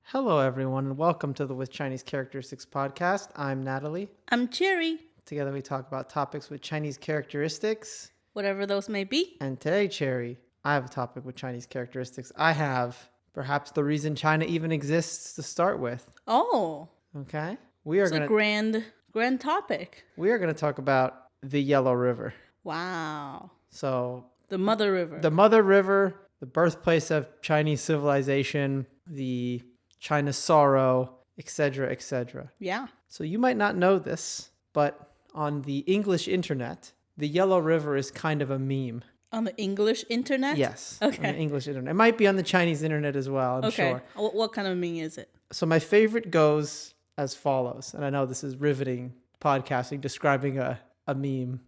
Hello, everyone, and welcome to the With Chinese Characteristics podcast. I'm Natalie. I'm Cherry. Together, we talk about topics with Chinese characteristics. Whatever those may be. And today, Cherry, I have a topic with Chinese characteristics. I have perhaps the reason China even exists to start with. Oh. Okay? It's a grand topic. We are going to talk about the Yellow River. Wow. So, the Mother River. The Mother River, the birthplace of Chinese civilization, the China's sorrow, etc., etc. Yeah. So you might not know this, but on the English internet, the Yellow River is kind of a meme. On the English internet? Yes. Okay. On the English internet. It might be on the Chinese internet as well, I'm sure. What kind of meme is it? So my favorite goes as follows, and I know this is riveting podcasting, describing a meme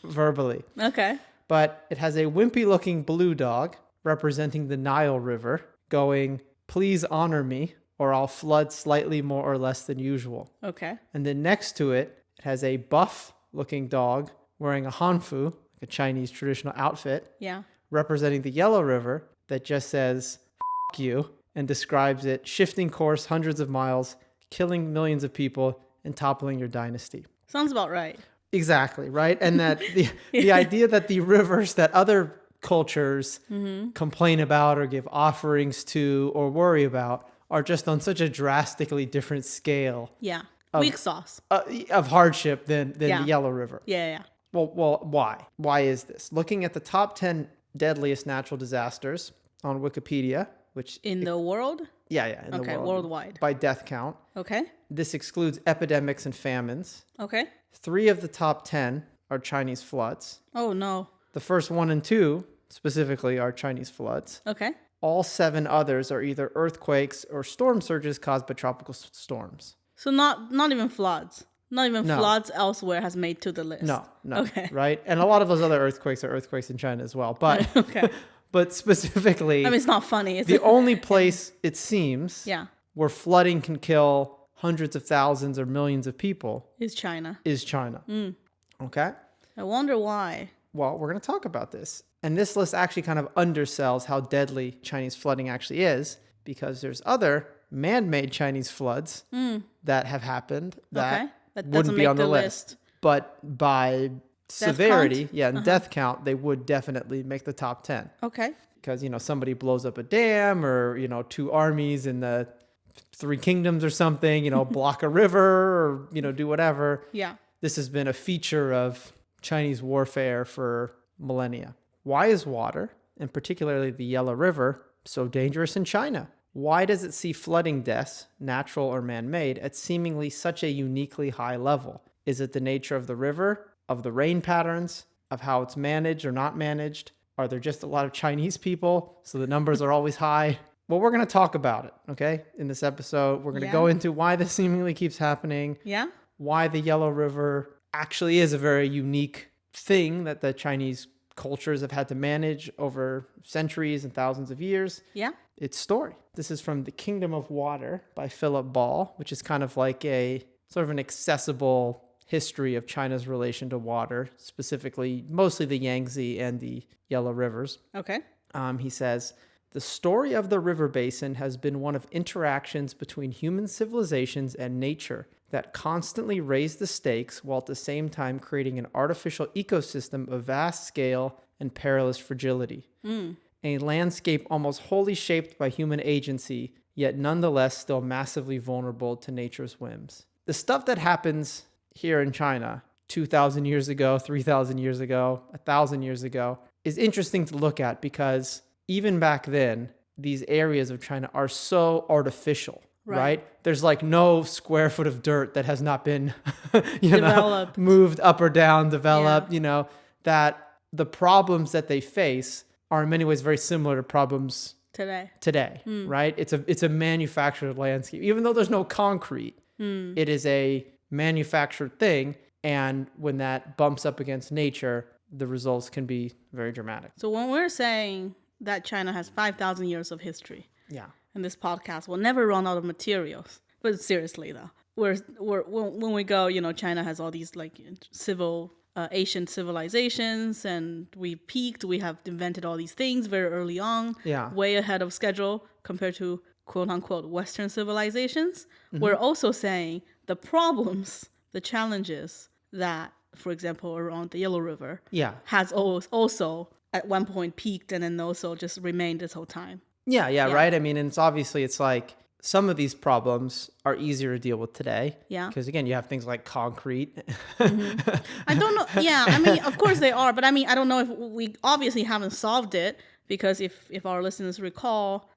verbally. Okay. But it has a wimpy-looking blue dog representing the Nile River going, "Please honor me, or I'll flood slightly more or less than usual." Okay. And then next to it, it has a buff-looking dog wearing a hanfu, like a Chinese traditional outfit, Yeah. representing the Yellow River, that just says, "F*** you," and describes it shifting course hundreds of miles, killing millions of people, and toppling your dynasty. Sounds about right. Exactly, right? And that the idea that the rivers that other cultures complain about or give offerings to or worry about are just on such a drastically different scale Yeah. Weak sauce. of hardship than the Yellow River. Yeah. Well, why? Why is this? Looking at the top 10 deadliest natural disasters on Wikipedia, which... In the world? Yeah, in the world. Okay, worldwide. By death count. Okay. This excludes epidemics and famines. Okay. 3 of the top 10 are Chinese floods. Oh, no. The first 1 and 2, specifically, are Chinese floods. Okay. All 7 others are either earthquakes or storm surges caused by tropical storms. So not even floods. Not even floods elsewhere has made to the list. No. Okay. Right? And a lot of those other earthquakes are earthquakes in China as well. But Okay. but specifically, I mean, it's not funny. It's the only place, it seems, Yeah. where flooding can kill hundreds of thousands or millions of people Is China. is China. Okay? I wonder why. Well, we're going to talk about this. And this list actually kind of undersells how deadly Chinese flooding actually is, because there's other man-made Chinese floods that have happened that wouldn't be on the list. But by severity, and death count, they would definitely make the top 10. Okay. Because, somebody blows up a dam, or, 2 armies in the 3 kingdoms or something, block a river, or, do whatever. Yeah. This has been a feature of Chinese warfare for millennia. Why is water, and particularly the Yellow River, so dangerous in China? Why does it see flooding deaths, natural or man-made, at seemingly such a uniquely high level? Is it the nature of the river, of the rain patterns, of how it's managed or not managed? Are there just a lot of Chinese people, so the numbers are always high? Well, we're going to talk about it, okay? In this episode, we're going to go into why this seemingly keeps happening. Yeah. Why the Yellow River actually is a very unique thing that the Chinese cultures have had to manage over centuries and thousands of years. Yeah. Its story. This is from The Kingdom of Water by Philip Ball, which is kind of like a sort of an accessible history of China's relation to water, specifically mostly the Yangtze and the Yellow Rivers. Okay. He says, "The story of the river basin has been one of interactions between human civilizations and nature that constantly raise the stakes while at the same time creating an artificial ecosystem of vast scale and perilous fragility. A landscape almost wholly shaped by human agency, yet nonetheless still massively vulnerable to nature's whims." The stuff that happens here in China 2,000 years ago, 3,000 years ago, 1,000 years ago is interesting to look at, because even back then, these areas of China are so artificial. Right? There's like no square foot of dirt that has not been Developed. moved up or down, developed, that the problems that they face are in many ways very similar to problems today, right? It's a manufactured landscape. Even though there's no concrete, it is a manufactured thing. And when that bumps up against nature, the results can be very dramatic. So when we're saying that China has 5,000 years of history, and this podcast will never run out of materials. But seriously, though, when we go, China has all these like ancient civilizations, and we peaked. We have invented all these things very early on, way ahead of schedule compared to quote unquote Western civilizations, we're also saying the problems, the challenges that, for example, around the Yellow River has also at one point peaked and then also just remained this whole time. Yeah, right? I mean, and it's like some of these problems are easier to deal with today. Yeah. Because again, you have things like concrete. I don't know. Yeah, I mean, of course they are. But I mean, I don't know if we obviously haven't solved it because if our listeners recall,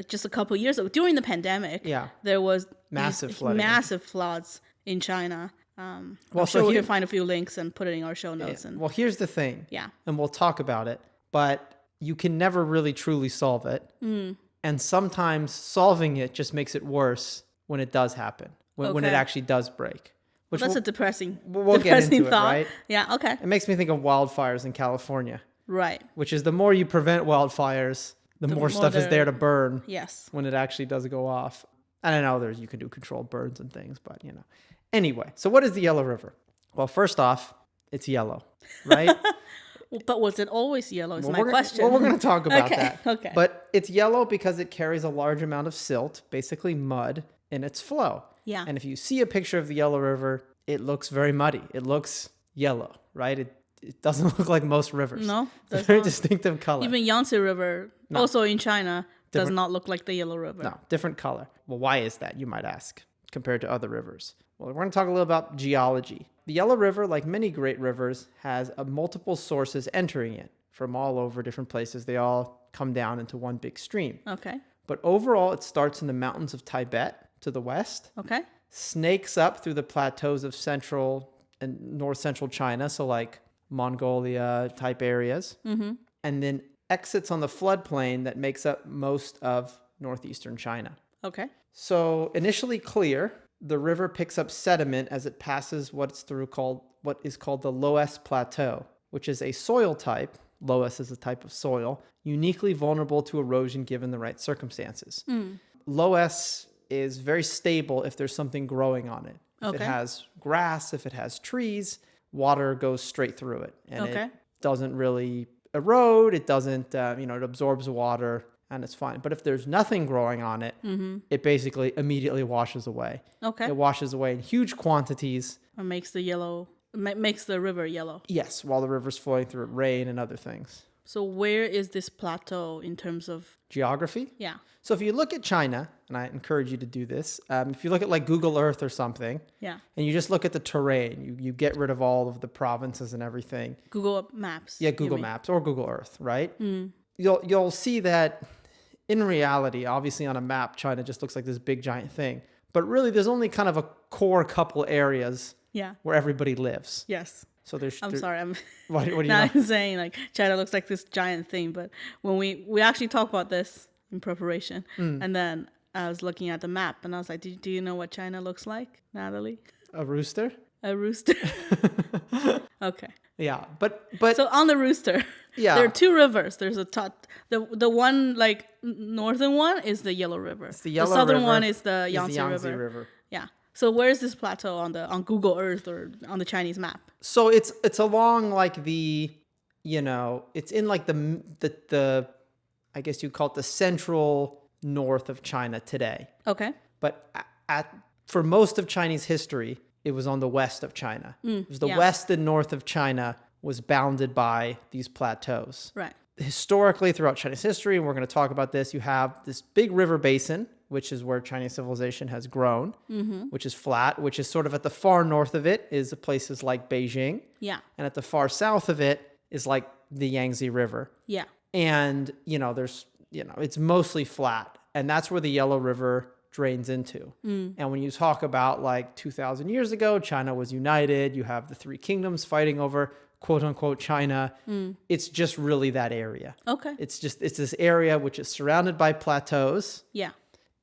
just a couple of years ago, during the pandemic, there was massive floods in China. I'm well, sure we can find a few links and put it in our show notes. Well, here's the thing. Yeah. And we'll talk about it. But you can never really truly solve it. And sometimes solving it just makes it worse when it does happen, when it actually does break. Which that's a depressing we'll get into thought. It, right? Yeah, okay. It makes me think of wildfires in California. Right. Which is the more you prevent wildfires, the more stuff is there to burn. Yes. When it actually does go off. And I know you can do controlled burns and things, but Anyway, so what is the Yellow River? Well, first off, it's yellow, right? But was it always yellow is my question. Well, we're going to talk about that. Okay. But it's yellow because it carries a large amount of silt, basically mud, in its flow. Yeah. And if you see a picture of the Yellow River, it looks very muddy. It looks yellow, right? It doesn't look like most rivers. No, it's a very distinctive color. Even Yangtze River, also in China, does not look like the Yellow River. No, different color. Well, why is that, you might ask, compared to other rivers? Well, we're going to talk a little about geology. The Yellow River, like many great rivers, has multiple sources entering it from all over different places. They all come down into one big stream. Okay. But overall, it starts in the mountains of Tibet to the west. Okay. Snakes up through the plateaus of central and north central China, so like Mongolia type areas. Mm-hmm. And then exits on the floodplain that makes up most of northeastern China. Okay. So initially clear, the river picks up sediment as it passes what is called the Loess Plateau, which is a soil type. Loess is a type of soil, uniquely vulnerable to erosion given the right circumstances. Loess is very stable if there's something growing on it. If it has grass, if it has trees, water goes straight through it. And it doesn't really erode. It doesn't, it absorbs water and it's fine. But if there's nothing growing on it, it basically immediately washes away. Okay. It washes away in huge quantities. Or makes the river yellow. Yes, while the river's flowing through it, rain and other things. So where is this plateau in terms of geography? Yeah. So if you look at China, and I encourage you to do this, if you look at like Google Earth or something, and you just look at the terrain, you get rid of all of the provinces and everything. Google Maps. Yeah, Google Maps or Google Earth, right? You'll see that in reality, obviously on a map, China just looks like this big giant thing. But really, there's only kind of a core couple areas where everybody lives. Yes. So I'm sorry. What do you know? I'm saying like China looks like this giant thing, but when we actually talk about this in preparation, and then I was looking at the map and I was like, do you know what China looks like, Natalie? A rooster? A rooster. Okay. Yeah, but so on the rooster, there are two rivers. There's the one like northern one is the Yellow River. It's the Yellow southern River one is the Yangtze River. Yeah. So where's this plateau on Google Earth or on the Chinese map? So it's along like the, it's in like the I guess you'd call it the central north of China today. Okay. But for most of Chinese history, it was on the west of China. It was the west and north of China was bounded by these plateaus. Right. Historically, throughout Chinese history, and we're going to talk about this, you have this big river basin, which is where Chinese civilization has grown, which is flat, which is sort of at the far north of it is places like Beijing. Yeah. And at the far south of it is like the Yangtze River. Yeah. And, there's, it's mostly flat. And that's where the Yellow River drains into. And when you talk about like 2,000 years ago, China was united. You have the three kingdoms fighting over quote unquote China. It's just really that area. Okay. It's this area which is surrounded by plateaus. Yeah.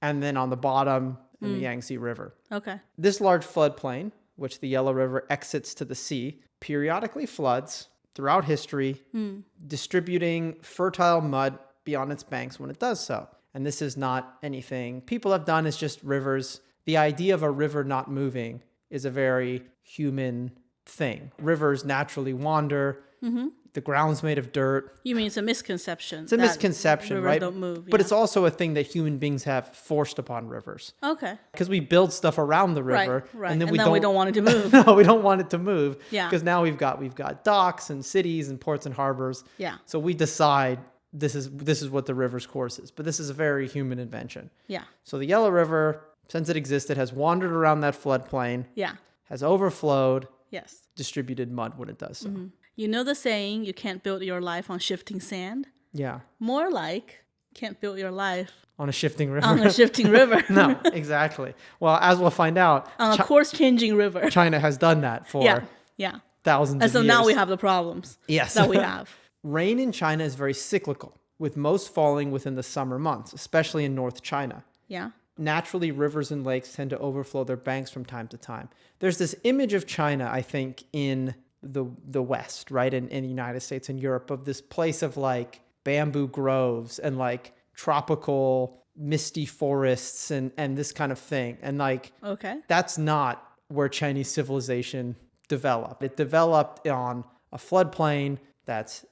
And then on the bottom in the Yangtze River. Okay. This large floodplain, which the Yellow River exits to the sea, periodically floods throughout history, distributing fertile mud beyond its banks when it does so. And this is not anything people have done. It's just rivers. The idea of a river not moving is a very human thing. Rivers naturally wander. The ground's made of dirt. You mean it's a misconception? It's a misconception, rivers right? Don't move, But it's also a thing that human beings have forced upon rivers. Okay. Because we build stuff around the river, right. and then we don't want it to move. No, we don't want it to move. Yeah. Because now we've got docks and cities and ports and harbors. Yeah. So we decide this is what the river's course is. But this is a very human invention. Yeah. So the Yellow River, since it existed, has wandered around that floodplain. Yeah. Has overflowed. Yes. Distributed mud when it does so. Mm-hmm. You know the saying, you can't build your life on shifting sand? Yeah. More like, can't build your life on a shifting river. On a shifting river. No, exactly. Well, as we'll find out, on a course-changing river. China has done that for thousands of years. And so now we have the problems that we have. Rain in China is very cyclical, with most falling within the summer months, especially in North China. Yeah. Naturally, rivers and lakes tend to overflow their banks from time to time. There's this image of China, I think, in the West, right? In the United States and Europe, of this place of like bamboo groves and like tropical misty forests and this kind of thing. And like, that's not where Chinese civilization developed. It developed on a floodplain that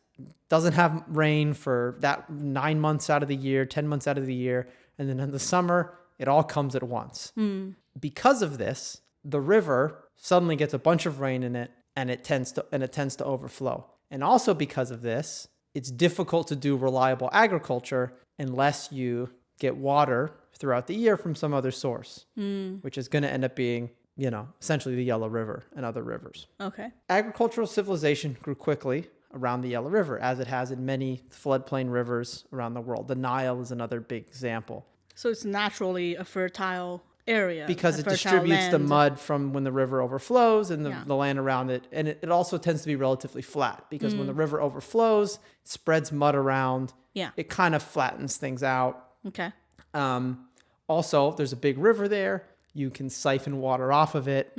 doesn't have rain for that 9 months out of the year, 10 months out of the year. And then in the summer, it all comes at once. Because of this, the river suddenly gets a bunch of rain in it, and it tends to overflow. And also because of this, it's difficult to do reliable agriculture unless you get water throughout the year from some other source, which is going to end up being, essentially the Yellow River and other rivers. Okay. Agricultural civilization grew quickly around the Yellow River, as it has in many floodplain rivers around the world. The Nile is another big example. So it's naturally a fertile area. Because it distributes the mud from when the river overflows and the land around it. And it also tends to be relatively flat because when the river overflows, it spreads mud around. Yeah. It kind of flattens things out. Okay. Also, there's a big river there. You can siphon water off of it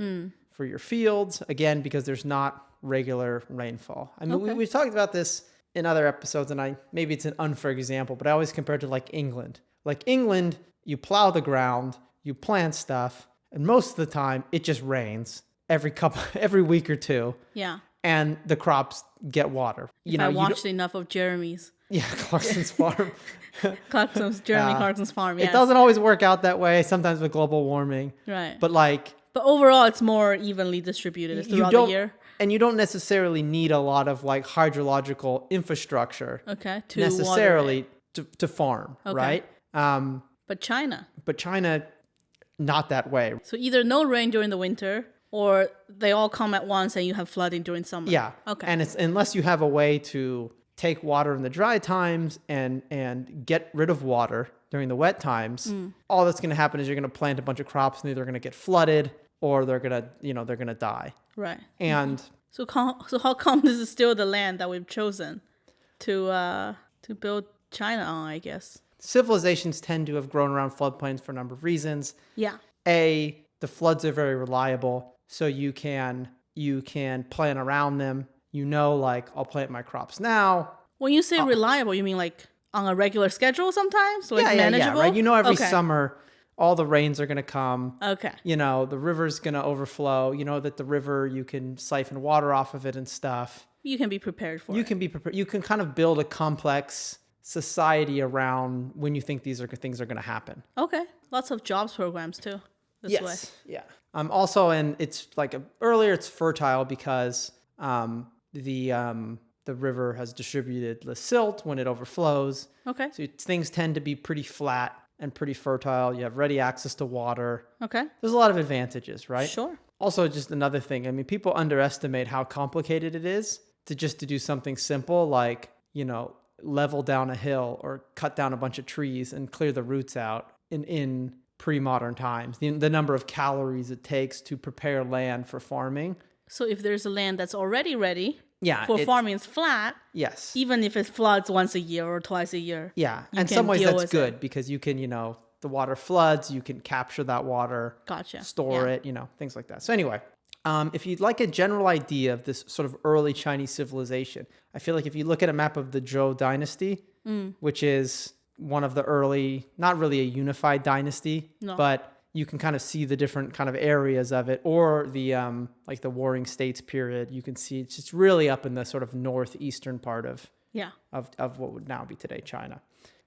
for your fields. Again, because there's not regular rainfall. I mean, we've talked about this in other episodes, and maybe it's an unfair example, but I always compare it to like England. Like England, you plow the ground, you plant stuff, and most of the time it just rains every week or two. Yeah. And the crops get water. I watched enough of Jeremy's. Yeah, Clarkson's farm. Clarkson's farm, yes. It doesn't always work out that way, sometimes with global warming. Right. But overall, it's more evenly distributed throughout the year. And you don't necessarily need a lot of like hydrological infrastructure. Okay. To farm, right? But China, not that way. So either no rain during the winter, or they all come at once and you have flooding during summer. Yeah. Okay. And it's unless you have a way to take water in the dry times and get rid of water during the wet times, all that's going to happen is you're going to plant a bunch of crops and they're going to get flooded or they're going to die. Right. And so how come this is still the land that we've chosen to build China on, I guess? Civilizations tend to have grown around floodplains for a number of reasons. Yeah. The floods are very reliable, so you can plan around them. Like, I'll plant my crops now. When you say reliable, you mean like on a regular schedule sometimes? Like manageable? Yeah, right? Every summer, all the rains are going to come. Okay. The river's going to overflow. That the river, you can siphon water off of it and stuff. You can be prepared for it. You can be prepared. You can kind of build a complex society around when you think things are going to happen. Okay. Lots of jobs programs too. This way. Yeah. Also, and it's like earlier, it's fertile because the river has distributed the silt when it overflows. Okay. So things tend to be pretty flat and pretty fertile. You have ready access to water. Okay. There's a lot of advantages, right? Sure. Also, just another thing. I mean, people underestimate how complicated it is to do something simple like, level down a hill or cut down a bunch of trees and clear the roots out in pre-modern times. The number of calories it takes to prepare land for farming. So if there's a land that's already ready for farming, it's flat. Yes. Even if it floods once a year or twice a year. Yeah. In some ways that's good because you can, the water floods, you can capture that water. Gotcha. Store it, things like that. So anyway, if you'd like a general idea of this sort of early Chinese civilization, I feel like if you look at a map of the Zhou dynasty, which is one of the early, not really a unified dynasty, but you can kind of see the different kind of areas of it, or the like the Warring States period. You can see it's just really up in the sort of northeastern part of what would now be today China.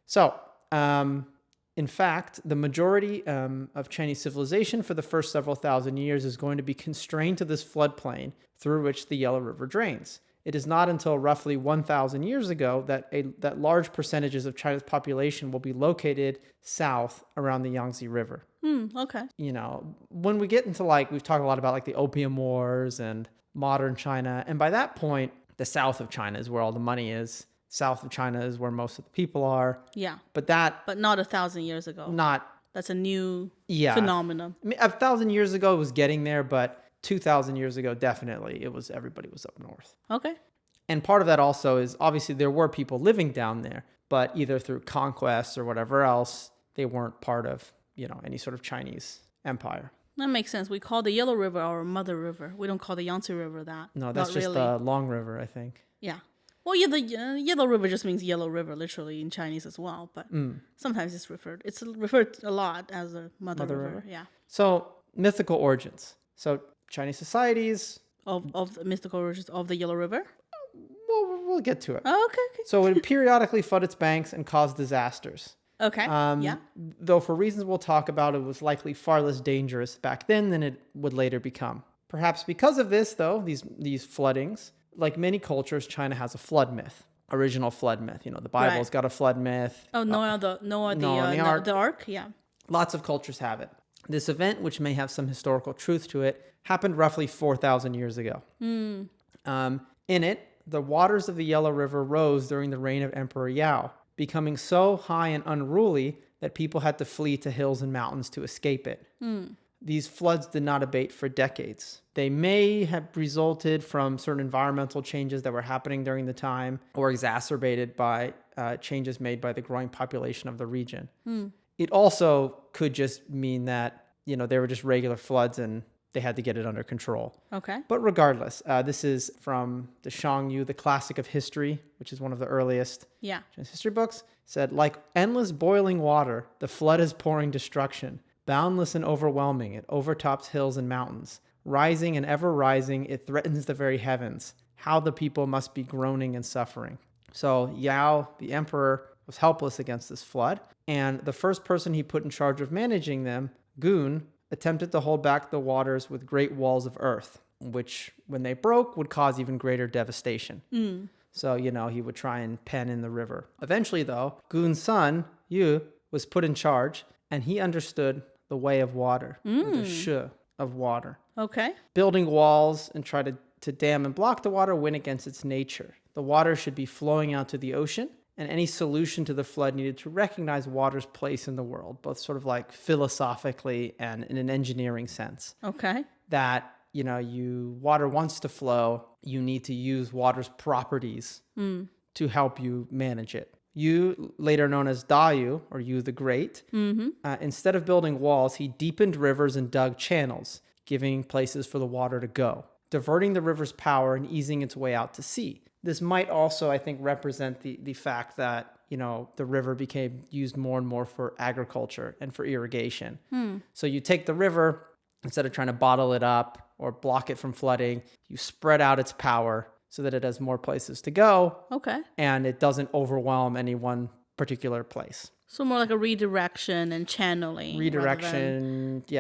So, in fact, the majority of Chinese civilization for the first several thousand years is going to be constrained to this floodplain through which the Yellow River drains. It is not until roughly 1,000 years ago that large percentages of China's population will be located south around the Yangtze River. Okay. You know, when we get into we've talked a lot about the Opium Wars and modern China. And by that point, the south of China is where all the money is. South of China is where most of the people are. Yeah. But not 1,000 years ago. That's a new phenomenon. I mean, 1,000 years ago it was getting there, but 2,000 years ago, definitely, everybody was up north. Okay. And part of that also is, obviously, there were people living down there, but either through conquest or whatever else, they weren't part of, any sort of Chinese empire. That makes sense. We call the Yellow River our mother river. We don't call the Yangtze River that. No, that's just the Long River, I think. Yeah. Well, yeah, the Yellow River just means Yellow River, literally, in Chinese as well. But sometimes it's referred a lot as a mother river. Yeah. So, mythical origins. So, Chinese societies of the mythical origins of the Yellow River. We'll get to it. Oh, okay. So it would periodically flood its banks and cause disasters. Okay. Yeah. Though for reasons we'll talk about, it was likely far less dangerous back then than it would later become. Perhaps because of this, though, these floodings, like many cultures, China has a flood myth. Original flood myth. The Bible's got a flood myth. Oh, Noah the Ark. Yeah. Lots of cultures have it. This event, which may have some historical truth to it, happened roughly 4,000 years ago. In it, the waters of the Yellow River rose during the reign of Emperor Yao, becoming so high and unruly that people had to flee to hills and mountains to escape it. These floods did not abate for decades. They may have resulted from certain environmental changes that were happening during the time, or exacerbated by changes made by the growing population of the region. It also could just mean that, they were just regular floods and they had to get it under control. Okay. But regardless, this is from the Shangyu, the Classic of History, which is one of the earliest history books. It said, like endless boiling water, the flood is pouring destruction. Boundless and overwhelming, it overtops hills and mountains. Rising and ever rising, it threatens the very heavens. How the people must be groaning and suffering. So Yao, the emperor, was helpless against this flood. And the first person he put in charge of managing them, Gun, attempted to hold back the waters with great walls of earth, which, when they broke, would cause even greater devastation. So, he would try and pen in the river. Eventually, though, Gun's son, Yu, was put in charge, and he understood the way of water, the shi of water. Okay. Building walls and try to dam and block the water went against its nature. The water should be flowing out to the ocean, and any solution to the flood needed to recognize water's place in the world, both sort of like philosophically and in an engineering sense. Okay. That, water wants to flow, you need to use water's properties to help you manage it. Yu, later known as Dayu, or Yu the Great, instead of building walls, he deepened rivers and dug channels, giving places for the water to go, diverting the river's power and easing its way out to sea. This might also, I think, represent the fact that, the river became used more and more for agriculture and for irrigation. So you take the river, instead of trying to bottle it up or block it from flooding, you spread out its power so that it has more places to go. Okay. And it doesn't overwhelm any one particular place. So more like a redirection and channeling.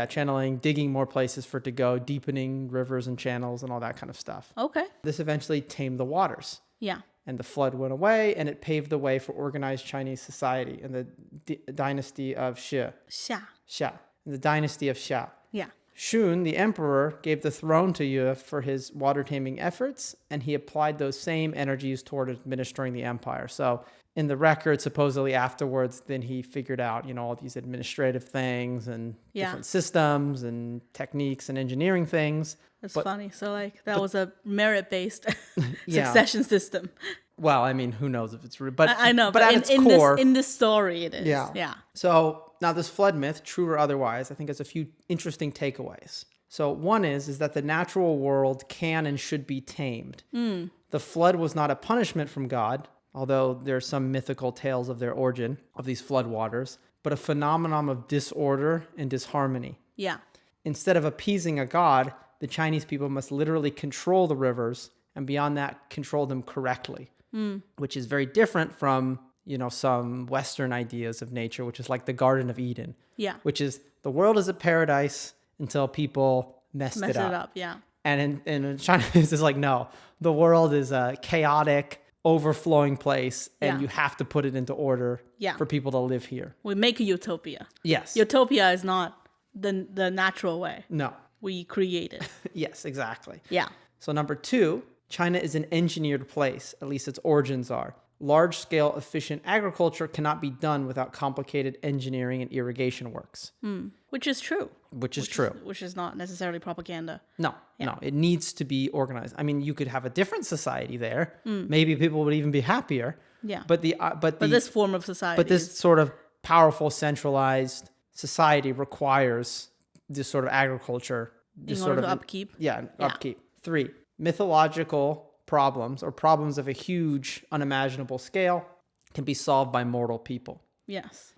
Channeling, digging more places for it to go, deepening rivers and channels and all that kind of stuff. Okay. This eventually tamed the waters. Yeah. And the flood went away, and it paved the way for organized Chinese society in the dynasty of Xia. Xia. In the dynasty of Xia. Yeah. Shun, the emperor, gave the throne to Yu for his water-taming efforts, and he applied those same energies toward administering the empire. So in the record, supposedly afterwards, then he figured out, all these administrative things and different systems and techniques and engineering things. That's funny. So that was a merit-based succession system. Well, I mean, who knows if it's real, but I know, but at its core, in this story, it is. Yeah. So now this flood myth, true or otherwise, I think has a few interesting takeaways. So one is that the natural world can and should be tamed. The flood was not a punishment from God, although there are some mythical tales of their origin, of these flood waters. but a phenomenon of disorder and disharmony. Yeah. Instead of appeasing a god, the Chinese people must literally control the rivers, and beyond that, control them correctly, which is very different from, some Western ideas of nature, which is like the Garden of Eden. Yeah. Which is the world is a paradise until people messed it up. Yeah. And in China, it's just like, no, the world is a chaotic, overflowing place, and you have to put it into order for people to live here. We make a utopia. Yes. Utopia is not the natural way. No. We create it. Yes, exactly. Yeah. So number 2, China is an engineered place, at least its origins are. Large-scale, efficient agriculture cannot be done without complicated engineering and irrigation works. Which is true. Which is true. Which is not necessarily propaganda. No, it needs to be organized. I mean, you could have a different society there. Maybe people would even be happier. Yeah. But this form of society. But this sort of powerful, centralized society requires this sort of agriculture. In order to upkeep. Yeah, upkeep. 3, mythological problems or problems of a huge, unimaginable scale can be solved by mortal people. Yes.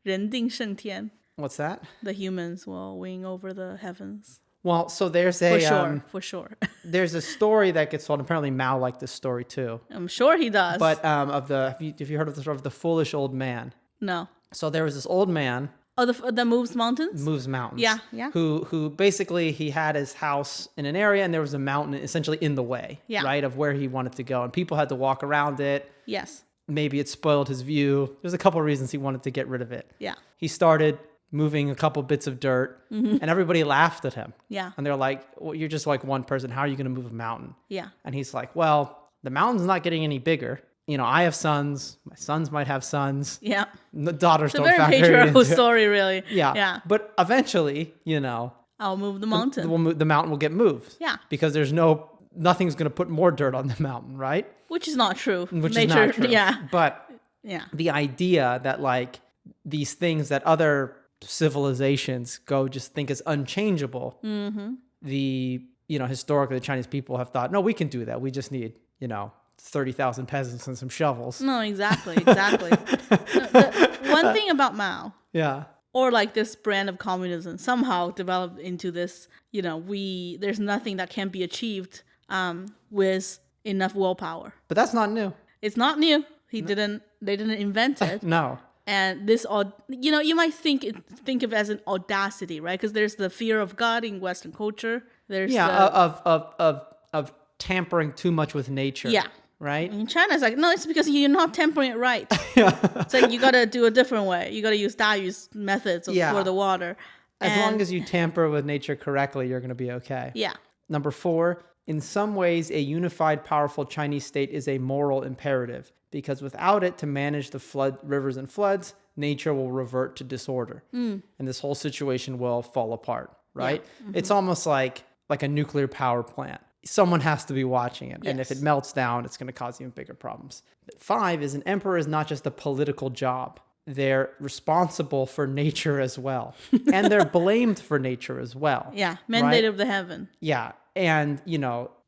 人定胜天. What's that? The humans will wing over the heavens. Well, so there's a... For sure. There's a story that gets told. Apparently Mao liked this story too. I'm sure he does. But have you heard of the story of the foolish old man? No. So there was this old man... Oh, that moves mountains? Moves mountains. Yeah. Who basically, he had his house in an area and there was a mountain essentially in the way, right, of where he wanted to go. And people had to walk around it. Yes. Maybe it spoiled his view. There's a couple of reasons he wanted to get rid of it. Yeah. He started moving a couple bits of dirt and everybody laughed at him. Yeah. And they're like, well, you're just like one person. How are you going to move a mountain? Yeah. And he's like, well, the mountain's not getting any bigger. I have sons. My sons might have sons. Yeah. The daughters don't factor into it. It's a very patriarchal story, really. Yeah. But eventually, I'll move the mountain. The mountain will get moved. Yeah. Because nothing's going to put more dirt on the mountain, right? Which is not true. Is not true. Yeah. But the idea that like these things that other civilizations just think is unchangeable, historically the Chinese people have thought, no, we can do that. We just need, 30,000 peasants and some shovels. No, exactly. One thing about Mao. Yeah. Or like this brand of communism somehow developed into this, there's nothing that can be achieved with enough willpower. But that's not new. It's not new. They didn't invent it. No. And this, you might think of it as an audacity, right? Because there's the fear of God in Western culture. There's of tampering too much with nature. Yeah. Right? In China, it's like, no, it's because you're not tampering it right. It's like you got to do a different way. You got to use Dayu's methods for the water. As long as you tamper with nature correctly, you're going to be okay. Yeah. Number 4, in some ways, a unified, powerful Chinese state is a moral imperative because without it to manage the rivers and floods, nature will revert to disorder. And this whole situation will fall apart, right? Yeah. It's almost like a nuclear power plant. Someone has to be watching it. Yes. And if it melts down, it's going to cause even bigger problems. 5 is an emperor is not just a political job. They're responsible for nature as well. And they're blamed for nature as well. Yeah. Mandate of the heaven. Yeah. And,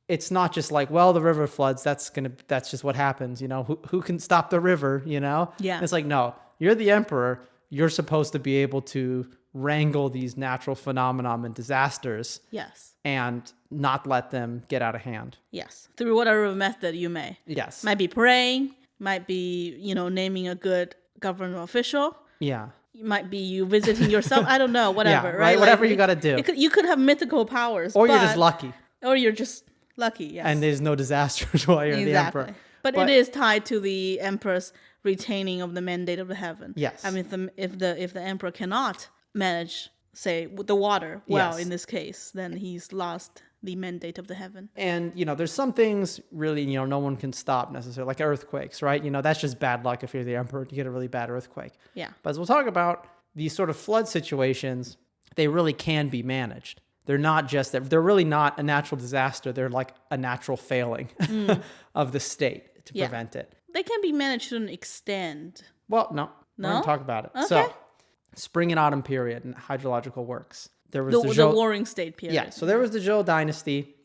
it's not just like, well, the river floods. That's just what happens. Who can stop the river, Yeah. It's like, no, you're the emperor. You're supposed to be able to wrangle these natural phenomena and disasters. Yes. And not let them get out of hand. Yes. Through whatever method you may. Yes. Might be praying. Might be, naming a good government official. Yeah. It might be you visiting yourself. I don't know. Whatever. Yeah, right? Whatever you got to do. You could have mythical powers. Or you're just lucky. Or you're just lucky, yes. And there's no disasters while you're the emperor. But it is tied to the emperor's retaining of the mandate of the heaven. Yes. I mean, if the emperor cannot manage, say, with the water, in this case, then he's lost the mandate of the heaven. And, there's some things really, no one can stop necessarily, like earthquakes, right? That's just bad luck if you're the emperor, you get a really bad earthquake. Yeah. But as we'll talk about, these sort of flood situations, they really can be managed. They're really not a natural disaster. They're like a natural failing of the state to prevent it. They can be managed to an extent. Well, no. We're going to talk about it. Okay. So, spring and autumn period and hydrological works. There was the warring state period. Yeah, so there was the Zhou dynasty,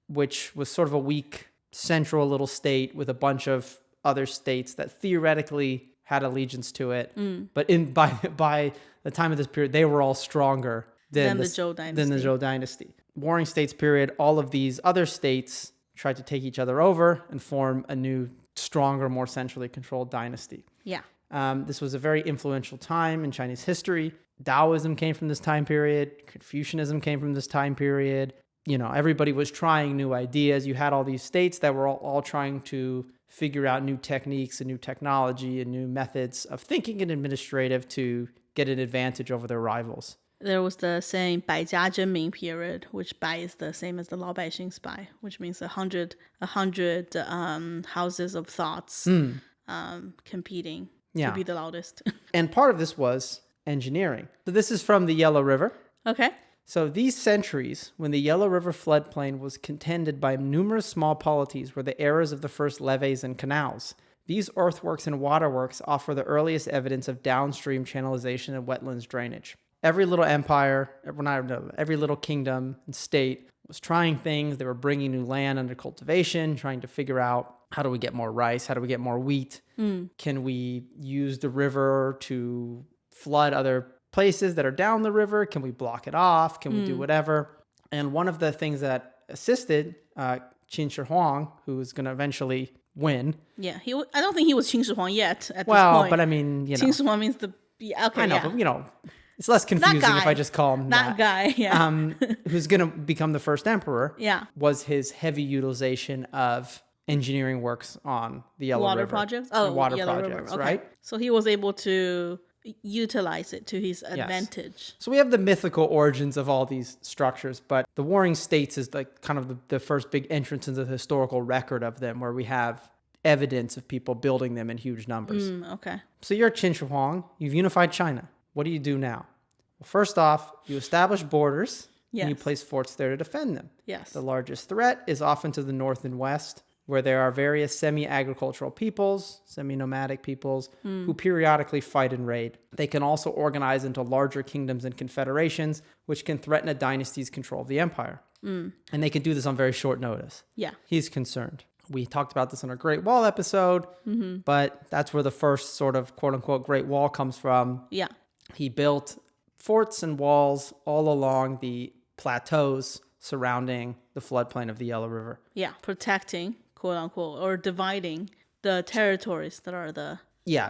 which was sort of a weak central little state with a bunch of other states that theoretically had allegiance to it. But by the time of this period, they were all stronger than the Zhou dynasty. Warring States period, all of these other states tried to take each other over and form a new, stronger, more centrally controlled dynasty. Yeah. This was a very influential time in Chinese history. Taoism came from this time period. Confucianism came from this time period. Everybody was trying new ideas. You had all these states that were all trying to figure out new techniques and new technology and new methods of thinking and administrative to get an advantage over their rivals. There was the saying 百家争鸣 period, which 百 is the same as the 老百姓 百, which means 100 houses of thoughts competing to be the loudest. And part of this was engineering. So this is from the Yellow River. Okay. So these centuries, when the Yellow River floodplain was contended by numerous small polities, were the eras of the first levees and canals. These earthworks and waterworks offer the earliest evidence of downstream channelization and wetlands drainage. Every little empire, every little kingdom and state was trying things. They were bringing new land under cultivation, trying to figure out, how do we get more rice? How do we get more wheat? Can we use the river to flood other places that are down the river? Can we block it off? Can we do whatever? And one of the things that assisted Qin Shi Huang, who was going to eventually win. Yeah, I don't think he was Qin Shi Huang yet at this point. Well, but I mean, Qin Shi Huang means the... Yeah, okay, I know, but it's less confusing if I just call him that guy, yeah. Who's going to become the first emperor. Yeah. Was his heavy utilization of engineering works on the Yellow River. Projects? Water Yellow projects, River. Okay. Right? So he was able to utilize it to his advantage. Yes. So we have the mythical origins of all these structures, but the Warring States is like kind of the first big entrance into the historical record of them, where we have evidence of people building them in huge numbers. Okay. So you're Qin Shi Huang. You've unified China. What do you do now? Well, first off, you establish borders and you place forts there to defend them. Yes. The largest threat is often to the north and west, where there are various semi-agricultural peoples, semi-nomadic peoples, who periodically fight and raid. They can also organize into larger kingdoms and confederations, which can threaten a dynasty's control of the empire. And they can do this on very short notice. Yeah. He's concerned. We talked about this in our Great Wall episode, but that's where the first sort of quote-unquote Great Wall comes from. Yeah. He built forts and walls all along the plateaus surrounding the floodplain of the Yellow River. Yeah, protecting, quote unquote, or dividing the territories that are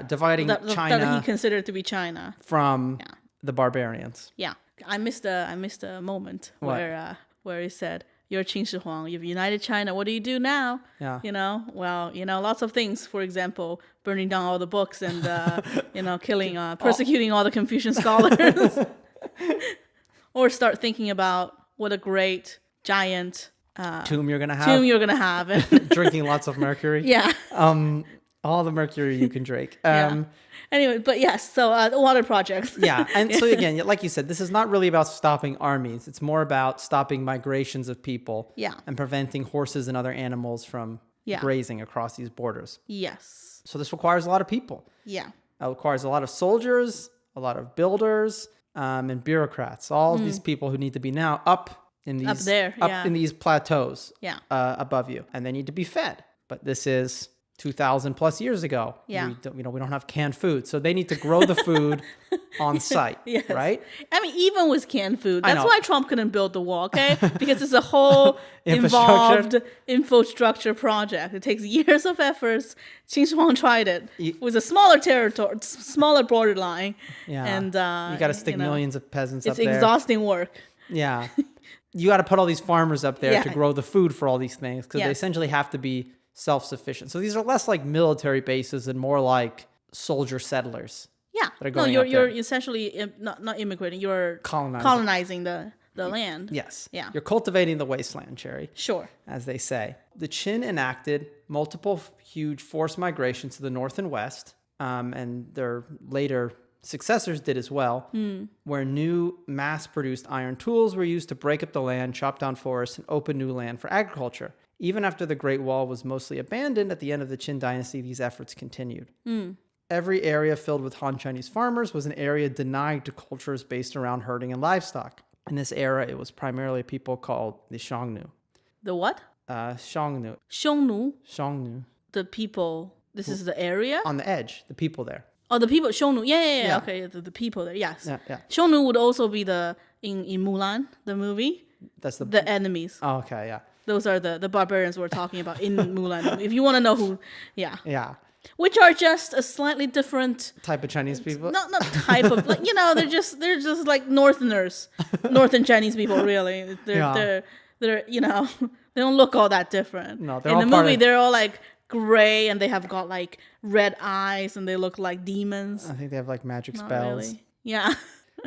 dividing China that he considered to be China from the barbarians. Yeah, I missed a moment where he said, "You're Qin Shi Huang. You've united China. What do you do now?" Yeah. Lots of things. For example, burning down all the books and killing, persecuting all the Confucian scholars, or start thinking about what a great giant tomb you're gonna have, and drinking lots of mercury. Yeah. All the mercury you can drink. Anyway, but yes, so the water projects. Yeah, and so again, like you said, this is not really about stopping armies. It's more about stopping migrations of people. Yeah. And preventing horses and other animals from grazing across these borders. Yes. So this requires a lot of people. Yeah. It requires a lot of soldiers, a lot of builders, and bureaucrats. All of these people who need to be now up in these in these plateaus above you, and they need to be fed. But this is 2,000 plus years ago. Yeah. We don't have canned food, so they need to grow the food on site, right? I mean, even with canned food, that's why Trump couldn't build the wall, okay? Because it's a whole involved infrastructure project. It takes years of efforts. Qin Shi Huang tried it with a smaller territory, smaller borderline. Yeah. And you got to stick millions of peasants up there. It's exhausting work. Yeah. You got to put all these farmers up there to grow the food for all these things, because they essentially have to be self-sufficient. So these are less like military bases and more like soldier settlers. Yeah. No, you're essentially not immigrating. You're colonizing the land. Yes. Yeah. You're cultivating the wasteland, Cherry. Sure. As they say. The Qin enacted multiple huge forced migrations to the north and west, and their later successors did as well, where new mass-produced iron tools were used to break up the land, chop down forests, and open new land for agriculture. Even after the Great Wall was mostly abandoned at the end of the Qin dynasty, these efforts continued. Every area filled with Han Chinese farmers was an area denied to cultures based around herding and livestock. In this era, it was primarily people called the Xiongnu. The what? Xiongnu. Xiongnu? Xiongnu. The people... This is the area? On the edge, the people there. Oh, the people, Shonu. Yeah. Okay, the people there, yes. Yeah. Shonu would also be in Mulan, the movie, That's the enemies. Oh, okay, yeah. Those are the barbarians we're talking about in Mulan. If you want to know who, yeah. Yeah. Which are just a slightly different type of Chinese people. Not type of, like, they're just like Northerners, Northern Chinese people. Really, they're they don't look all that different. No, they're in all the movie they're all like gray and they have got like red eyes and they look like demons. I think they have like magic Not spells. really. Yeah.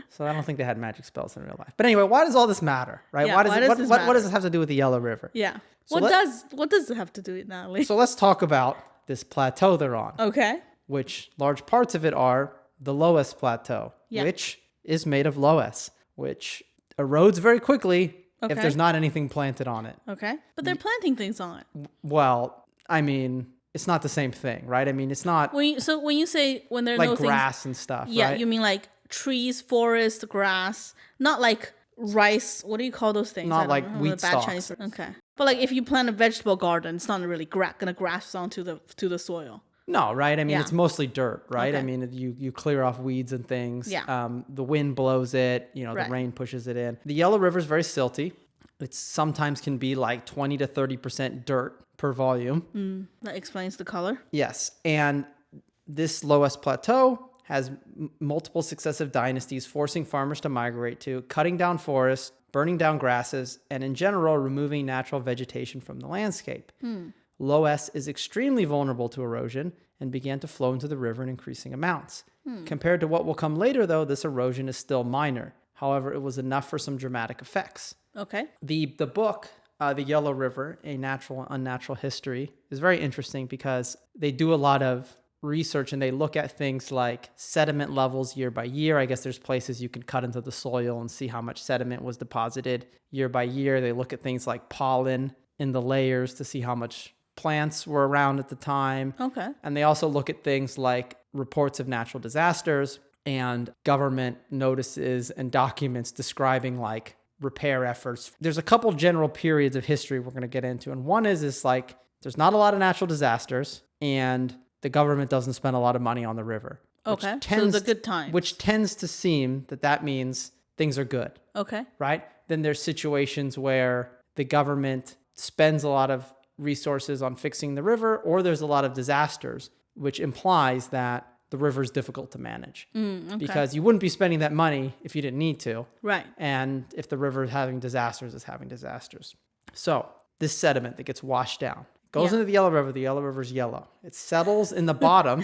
So I don't think they had magic spells in real life. But anyway, why does all this matter, right? Yeah, what does this have to do with the Yellow River? Yeah. So what does it have to do with Natalie? So let's talk about this plateau they're on. Okay. Which large parts of it are the Loess Plateau, which is made of loess, which erodes very quickly if there's not anything planted on it. Okay. But they're planting things on it. Well, I mean, it's not the same thing, right? I mean, it's not when you say when there are like no grass things, and stuff, yeah, right? you mean like trees, forest, grass, not like rice. What do you call those things? Not like wheat stalks. Okay. But like if you plant a vegetable garden, it's not really gonna graft onto the soil. No, right? I mean, it's mostly dirt, right? Okay. I mean, you clear off weeds and things. Yeah. The wind blows it, the rain pushes it in. The Yellow River is very silty. It sometimes can be like 20 to 30% dirt per volume. That explains the color. Yes. And this Loess Plateau has multiple successive dynasties forcing farmers to migrate to, cutting down forests, burning down grasses, and in general, removing natural vegetation from the landscape. Loess is extremely vulnerable to erosion and began to flow into the river in increasing amounts. Compared to what will come later, though, this erosion is still minor. However, it was enough for some dramatic effects. Okay. The book, The Yellow River, A Natural and Unnatural History, is very interesting because they do a lot of research and they look at things like sediment levels year by year. I guess there's places you can cut into the soil and see how much sediment was deposited year by year. They look at things like pollen in the layers to see how much plants were around at the time. Okay. And they also look at things like reports of natural disasters and government notices and documents describing like repair efforts. There's a couple general periods of history we're going to get into. And one is like there's not a lot of natural disasters and the government doesn't spend a lot of money on the river. Okay. So it's a good time. Which tends to seem that means things are good. Okay. Right? Then there's situations where the government spends a lot of resources on fixing the river, or there's a lot of disasters, which implies that the river is difficult to manage. Okay. Because you wouldn't be spending that money if you didn't need to. Right. And if the river is having disasters, it's having disasters. So this sediment that gets washed down goes into the Yellow River is yellow. It settles in the bottom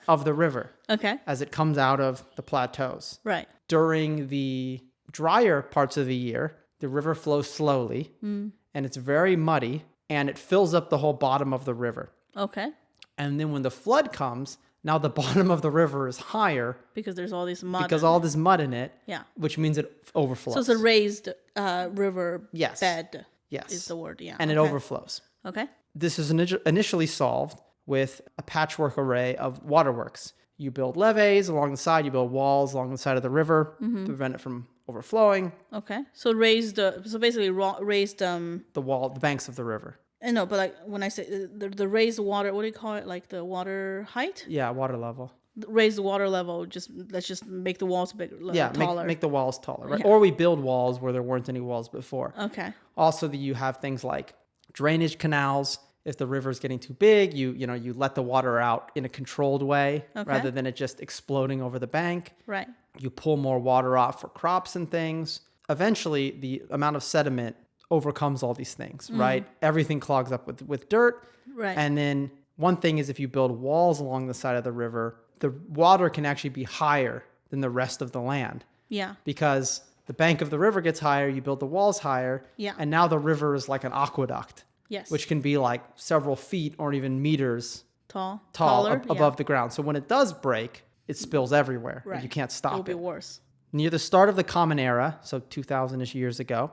of the river as it comes out of the plateaus. Right. During the drier parts of the year, the river flows slowly and it's very muddy and it fills up the whole bottom of the river. Okay. And then when the flood comes, now the bottom of the river is higher. Because there's all this mud. Because all this mud in it. Yeah. Which means it overflows. So it's a raised river bed. Yes. Is the word, yeah. And it overflows. Okay. This is initially solved with a patchwork array of waterworks. You build levees along the side, you build walls along the side of the river to prevent it from overflowing. Okay. So basically raised the banks of the river. I know, but like when I say the raised water, what do you call it? Like the water height? Yeah, water level. Raise the water level. Let's just make the walls bigger. Taller. Make the walls taller, right? Yeah. Or we build walls where there weren't any walls before. Okay. Also, you have things like drainage canals. If the river is getting too big, you let the water out in a controlled way rather than it just exploding over the bank. Right. You pull more water off for crops and things. Eventually, the amount of sediment overcomes all these things, right? Everything clogs up with dirt. Right. And then one thing is if you build walls along the side of the river, the water can actually be higher than the rest of the land. Yeah. Because the bank of the river gets higher, you build the walls higher. Yeah. And now the river is like an aqueduct. Yes. Which can be like several feet or even meters tall above the ground. So when it does break, it spills everywhere. Right. And you can't stop it. It'll be worse. Near the start of the Common Era, so 2,000-ish years ago,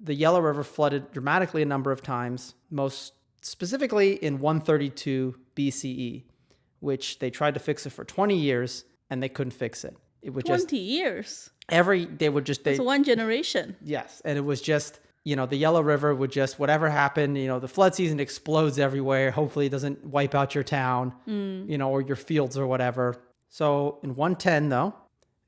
the Yellow River flooded dramatically a number of times, most specifically in 132 BCE, which they tried to fix it for 20 years and they couldn't fix it. It would 20 years? It's one generation. Yes. And it was just, the Yellow River would just, whatever happened, the flood season explodes everywhere. Hopefully it doesn't wipe out your town, or your fields or whatever. So in 110, though,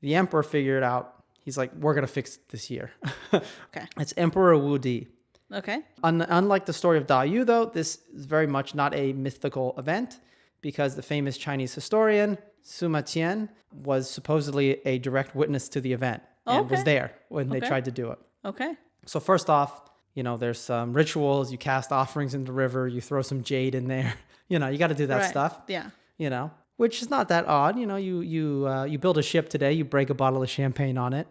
the emperor figured out, he's like, we're going to fix it this year. Okay. It's Emperor Wu Di. Okay. Unlike the story of Da Yu, though, this is very much not a mythical event because the famous Chinese historian Sima Qian was supposedly a direct witness to the event and was there when they tried to do it. Okay. So first off, there's some rituals. You cast offerings in the river. You throw some jade in there. You got to do that stuff. Yeah. Which is not that odd. You build a ship today. You break a bottle of champagne on it.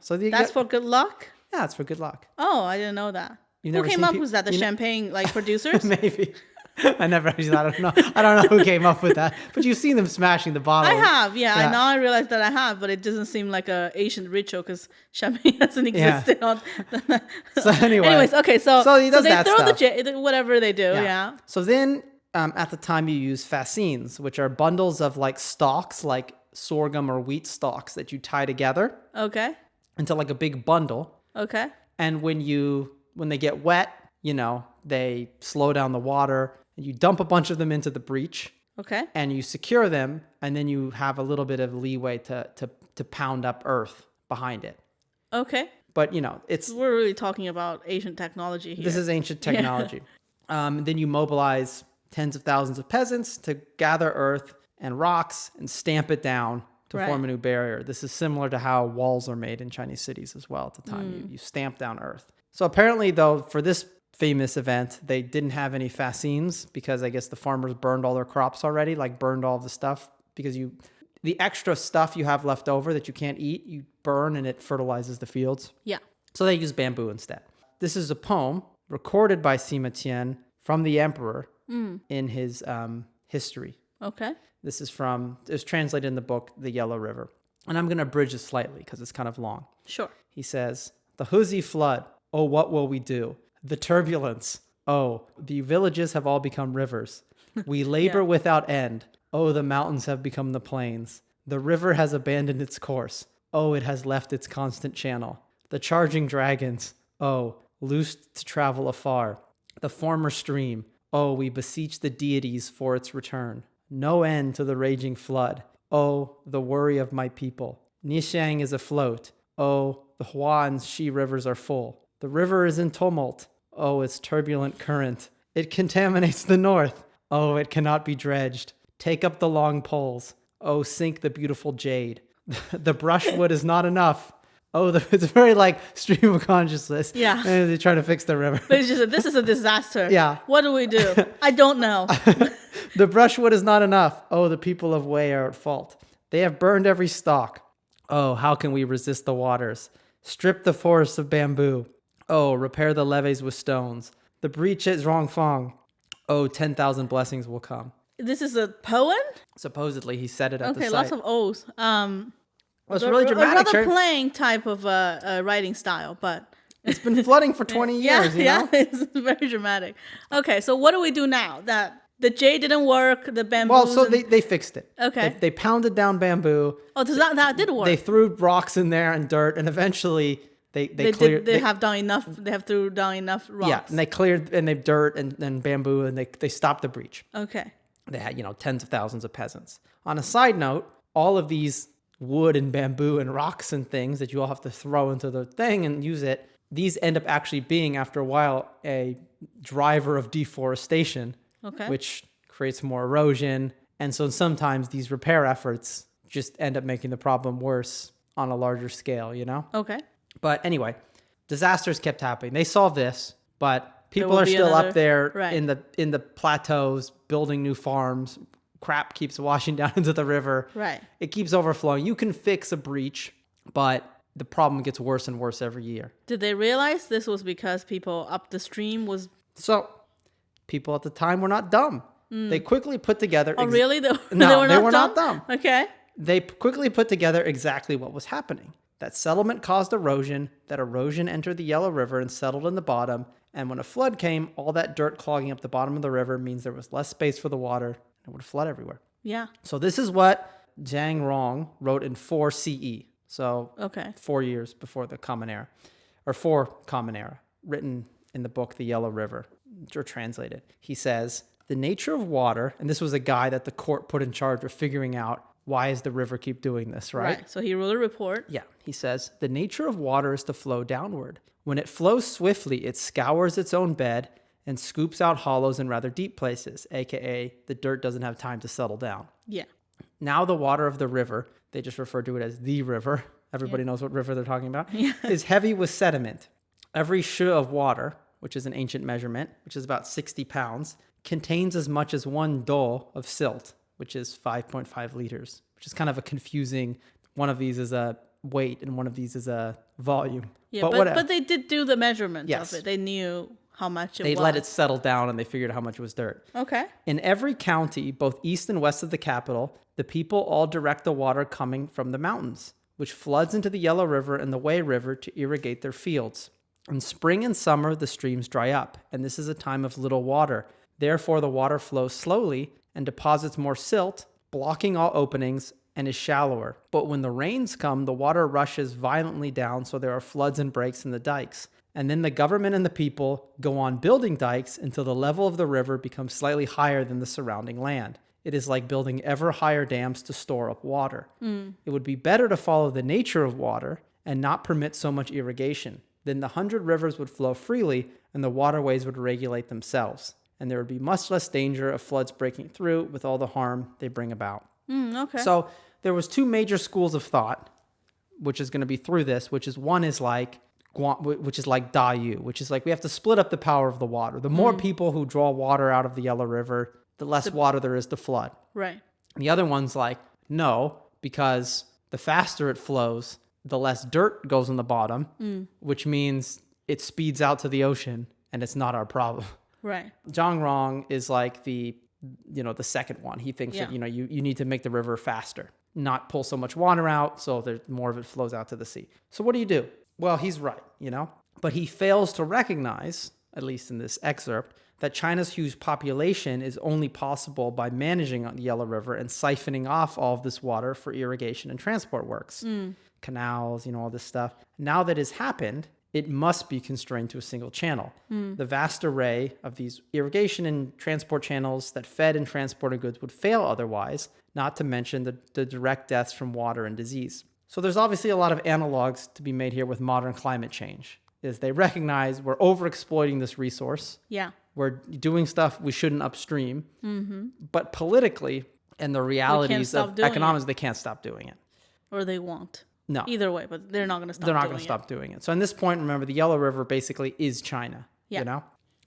So that's for good luck? Yeah, it's for good luck. Oh, I didn't know that. Who came up with that? The champagne producers? Maybe. I never actually. I don't know. I don't know who came up with that. But you've seen them smashing the bottle. I have, yeah. Now I realize that I have, but it doesn't seem like a ancient ritual because champagne hasn't existed. So anyways, okay. So they throw stuff. whatever they do. Yeah. So then, at the time, you use fascines, which are bundles of stalks, like sorghum or wheat stalks that you tie together. Okay. Into a big bundle. Okay. And when they get wet, they slow down the water. And you dump a bunch of them into the breach. Okay. And you secure them, and then you have a little bit of leeway to pound up earth behind it. Okay. But we're really talking about ancient technology here. This is ancient technology. Then you mobilize tens of thousands of peasants to gather earth and rocks and stamp it down to form a new barrier. This is similar to how walls are made in Chinese cities as well at the time. You stamp down earth. So apparently, though, for this famous event, they didn't have any fascines because I guess the farmers burned all their crops already, burned all of the stuff because the extra stuff you have left over that you can't eat, you burn and it fertilizes the fields. Yeah. So they use bamboo instead. This is a poem recorded by Sima Qian from the emperor in his history. Okay. This is it's translated in the book, The Yellow River. And I'm going to abridge it slightly because it's kind of long. Sure. He says, "The Huzi flood, oh, what will we do? The turbulence, oh, the villages have all become rivers. We labor without end. Oh, the mountains have become the plains. The river has abandoned its course. Oh, it has left its constant channel. The charging dragons, oh, loosed to travel afar. The former stream, oh, we beseech the deities for its return. No end to the raging flood. Oh, the worry of my people. Nishang is afloat. Oh, the Hua and Shi rivers are full. The river is in tumult. Oh, its turbulent current. It contaminates the north. Oh, it cannot be dredged. Take up the long poles. Oh, sink the beautiful jade. The brushwood is not enough. Oh, it's very stream of consciousness. Yeah. And they're trying to fix the river. But it's just, this is a disaster. Yeah. What do we do? I don't know. The brushwood is not enough. Oh, the people of Wei are at fault. They have burned every stalk. Oh, how can we resist the waters? Strip the forests of bamboo. Oh, repair the levees with stones. The breach at Zhongfang. Oh, 10,000 blessings will come." This is a poem? Supposedly, he said it at the site. Okay, lots of O's. It's really dramatic. A rather plain type of writing style, but it's been flooding for 20 years. Yeah, it's very dramatic. Okay, so what do we do now? That the jade didn't work, the bamboo. Well, so they fixed it. Okay. They pounded down bamboo. Oh, that did work. They threw rocks in there and dirt, and eventually they cleared. They have threw down enough rocks. Yeah, and they cleared and they dirt and bamboo, and they stopped the breach. Okay. They had tens of thousands of peasants. On a side note, all of these wood and bamboo and rocks and things that you all have to throw into the thing and use it, these end up actually being, after a while, a driver of deforestation, which creates more erosion. And so sometimes these repair efforts just end up making the problem worse on a larger scale, Okay. But anyway, disasters kept happening. They solved this, but people are still up there in the plateaus building new farms. Crap keeps washing down into the river. Right. It keeps overflowing. You can fix a breach, but the problem gets worse and worse every year. Did they realize this was because people up the stream was... So, people at the time were not dumb. They quickly put together... Oh, really? No, they were not dumb. Okay. They quickly put together exactly what was happening. That settlement caused erosion, that erosion entered the Yellow River and settled in the bottom, and when a flood came, all that dirt clogging up the bottom of the river means there was less space for the water. It would flood everywhere. Yeah. So this is what Zhang Rong wrote in 4 CE. So 4 years before the Common Era, or 4 Common Era, written in the book The Yellow River, or translated. He says, "The nature of water," and this was a guy that the court put in charge of figuring out why does the river keep doing this, right? So he wrote a report. Yeah. He says, the nature of water is to flow downward. When it flows swiftly, it scours its own bed and scoops out hollows in rather deep places, aka the dirt doesn't have time to settle down. Yeah. Now the water of the river, they just refer to it as the river. Everybody knows what river they're talking about. Is heavy with sediment. Every shu of water, which is an ancient measurement, which is about 60 pounds, contains as much as 1 do of silt, which is 5.5 liters, which is kind of a confusing, one of these is a weight and one of these is a volume. Yeah, but they did do the measurements of it. They knew how much it was. They let it settle down and they figured how much was dirt. Okay. In every county, both east and west of the capital, the people all direct the water coming from the mountains, which floods into the Yellow River and the Wei River to irrigate their fields. In spring and summer, the streams dry up, and this is a time of little water. Therefore, the water flows slowly and deposits more silt, blocking all openings, and is shallower. But when the rains come, the water rushes violently down, so there are floods and breaks in the dikes. And then the government and the people go on building dikes until the level of the river becomes slightly higher than the surrounding land. It is like building ever higher dams to store up water. It would be better to follow the nature of water and not permit so much irrigation. Then the 100 rivers would flow freely and the waterways would regulate themselves. And there would be much less danger of floods breaking through with all the harm they bring about. Okay. So there was 2 major schools of thought, which is going to be through this, which is one is like Dayu, which is like we have to split up the power of the water. The more people who draw water out of the Yellow River, the less water there is to flood. Right. And the other one's like, no, because the faster it flows, the less dirt goes on the bottom, which means it speeds out to the ocean and it's not our problem. Right. Zhang Rong is like the second one. He thinks that, you need to make the river faster, not pull so much water out so that more of it flows out to the sea. So what do? Well, he's right, but he fails to recognize, at least in this excerpt, that China's huge population is only possible by managing the Yellow River and siphoning off all of this water for irrigation and transport works, canals, all this stuff. Now that has happened, it must be constrained to a single channel. The vast array of these irrigation and transport channels that fed and transported goods would fail otherwise, not to mention the direct deaths from water and disease. So there's obviously a lot of analogs to be made here with modern climate change. Is they recognize we're overexploiting this resource. Yeah. We're doing stuff we shouldn't upstream. But politically and the realities of economics, they can't stop doing it. Or they won't. No. Either way, but they're not going to stop doing it. They're not going to stop doing it. So in this point, remember, the Yellow River basically is China. Yeah.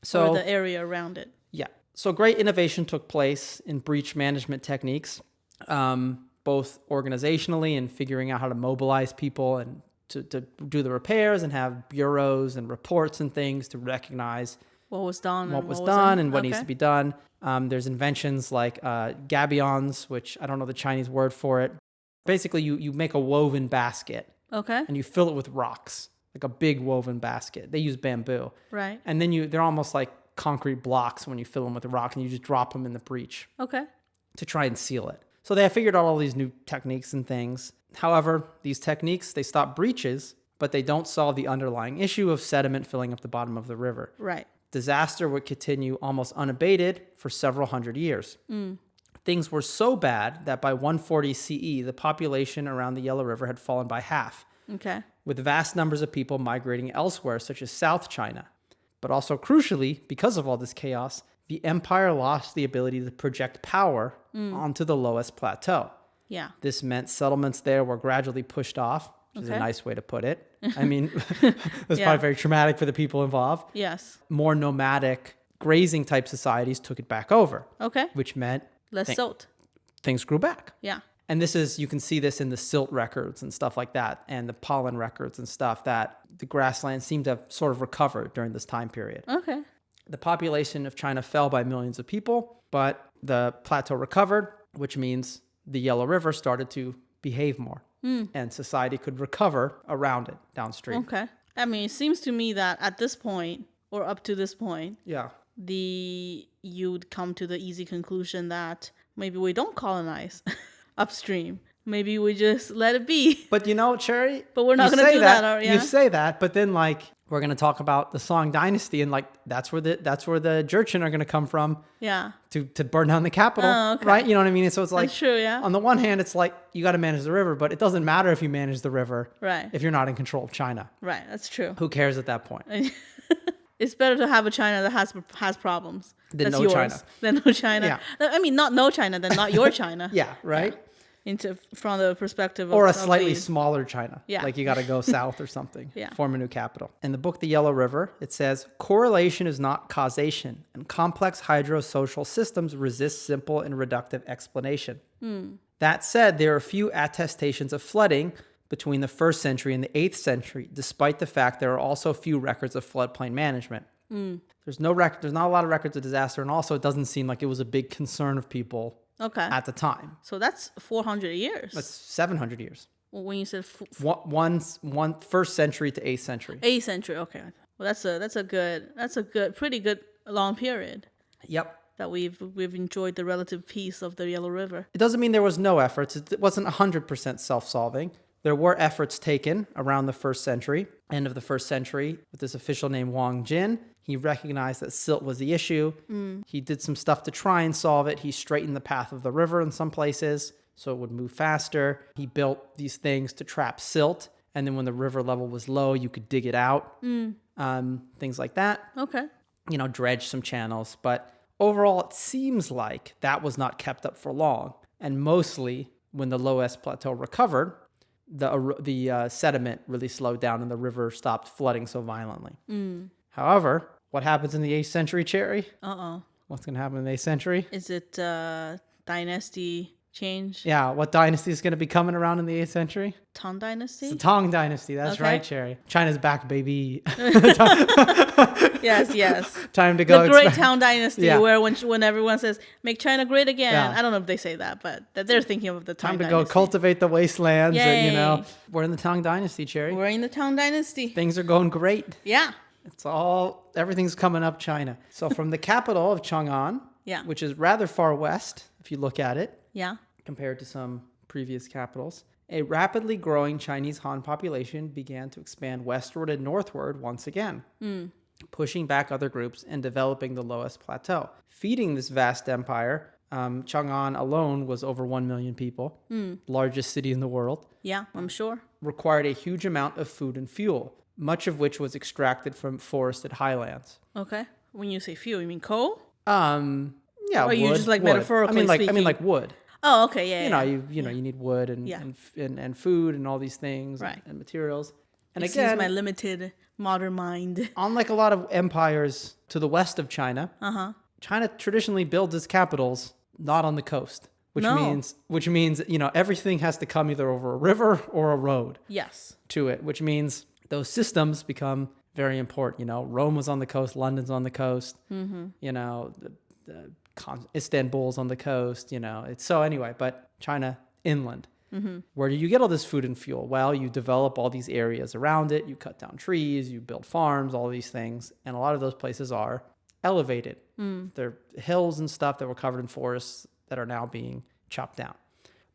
So, or the area around it. Yeah. So great innovation took place in breach management techniques, both organizationally and figuring out how to mobilize people and to do the repairs and have bureaus and reports and things to recognize what was done and what needs to be done. There's inventions like gabions, which I don't know the Chinese word for it. Basically, you make a woven basket. Okay. And you fill it with rocks, like a big woven basket. They use bamboo. Right. And then they're almost like concrete blocks when you fill them with the rock, and you just drop them in the breach. Okay. To try and seal it. So they have figured out all these new techniques and things. However, these techniques, they stop breaches, but they don't solve the underlying issue of sediment filling up the bottom of the river. Right. Disaster would continue almost unabated for several hundred years. Things were so bad that by 140 CE, the population around the Yellow River had fallen by half. Okay. With vast numbers of people migrating elsewhere, such as South China. But also crucially, because of all this chaos, the empire lost the ability to project power onto the lowest plateau. Yeah. This meant settlements there were gradually pushed off, which is a nice way to put it. I mean, it was probably very traumatic for the people involved. Yes. More nomadic, grazing type societies took it back over. Okay. Which meant less silt. Things grew back. Yeah. And you can see this in the silt records and stuff like that, and the pollen records and stuff, that the grasslands seemed to have sort of recovered during this time period. Okay. The population of China fell by millions of people, but the plateau recovered, which means the Yellow River started to behave more, and society could recover around it downstream. Okay. I mean, it seems to me that at this point, or up to this point, you'd come to the easy conclusion that maybe we don't colonize upstream. Maybe we just let it be. But Cherry, but we're not going to do that. You say that, but then we're going to talk about the Song Dynasty, and like that's where the Jurchen are going to come from. Yeah. To burn down the capital, okay. right? You know what I mean? So it's like, that's true, yeah. On the one hand, it's like you got to manage the river, but it doesn't matter if you manage the river, right? If you're not in control of China, right? That's true. Who cares at that point? It's better to have a China that has problems than no China. Than no China. Yeah. I mean, not no China, than not your China. yeah, right. Yeah. From the perspective of... Or a slightly smaller China. Yeah. Like you got to go south or something. Yeah. Form a new capital. In the book, The Yellow River, it says, correlation is not causation, and complex hydrosocial systems resist simple and reductive explanation. That said, there are few attestations of flooding between the 1st century and the 8th century, despite the fact there are also few records of floodplain management. There's not a lot of records of disaster, and also it doesn't seem like it was a big concern of people at the time. So that's 400 years. That's 700 years. Well, when you said... one 1st century to 8th century. 8th century, okay. Well, that's a pretty good long period. Yep. That we've enjoyed the relative peace of the Yellow River. It doesn't mean there was no efforts. It wasn't 100% self-solving. There were efforts taken around the 1st century, end of the 1st century, with this official named Wang Jin. He recognized that silt was the issue. He did some stuff to try and solve it. He straightened the path of the river in some places so it would move faster. He built these things to trap silt, and then when the river level was low, you could dig it out. Things like that. Okay. Dredge some channels. But overall, it seems like that was not kept up for long. And mostly, when the Loess Plateau recovered, the sediment really slowed down and the river stopped flooding so violently. However, what happens in the 8th century, Cherry? What's going to happen in the 8th century? Is it dynasty change? Yeah, what dynasty is going to be coming around in the 8th century? Tang Dynasty? It's the Tang Dynasty. That's right, Cherry. China's back, baby. Yes. Time to go. The Great Tang Dynasty, where when everyone says, make China great again. Yeah. I don't know if they say that, but that they're thinking of the Tang Dynasty. Time to go cultivate the wastelands. And, we're in the Tang Dynasty, Cherry. We're in the Tang Dynasty. Things are going great. Yeah. Everything's coming up China. So from the capital of Chang'an, which is rather far west, if you look at it, compared to some previous capitals, a rapidly growing Chinese Han population began to expand westward and northward once again, pushing back other groups and developing the Loess Plateau. Feeding this vast empire, Chang'an alone was over 1 million people, largest city in the world. Yeah, I'm sure. Required a huge amount of food and fuel, much of which was extracted from forested highlands. Okay. When you say fuel, you mean coal? Yeah, or wood, you just like wood. metaphorically speaking? I mean like wood. Oh, okay, yeah. You need wood and food and all these things, and materials. And again, my limited modern mind. Unlike a lot of empires to the west of China, China traditionally builds its capitals not on the coast, which means everything has to come either over a river or a road. Yes. To it, which means those systems become very important. Rome was on the coast, London's on the coast. Istanbul's on the coast. But China inland. Where do you get all this food and fuel? Well, you develop all these areas around it. You cut down trees, you build farms, all these things. And a lot of those places are elevated. They're hills and stuff that were covered in forests that are now being chopped down.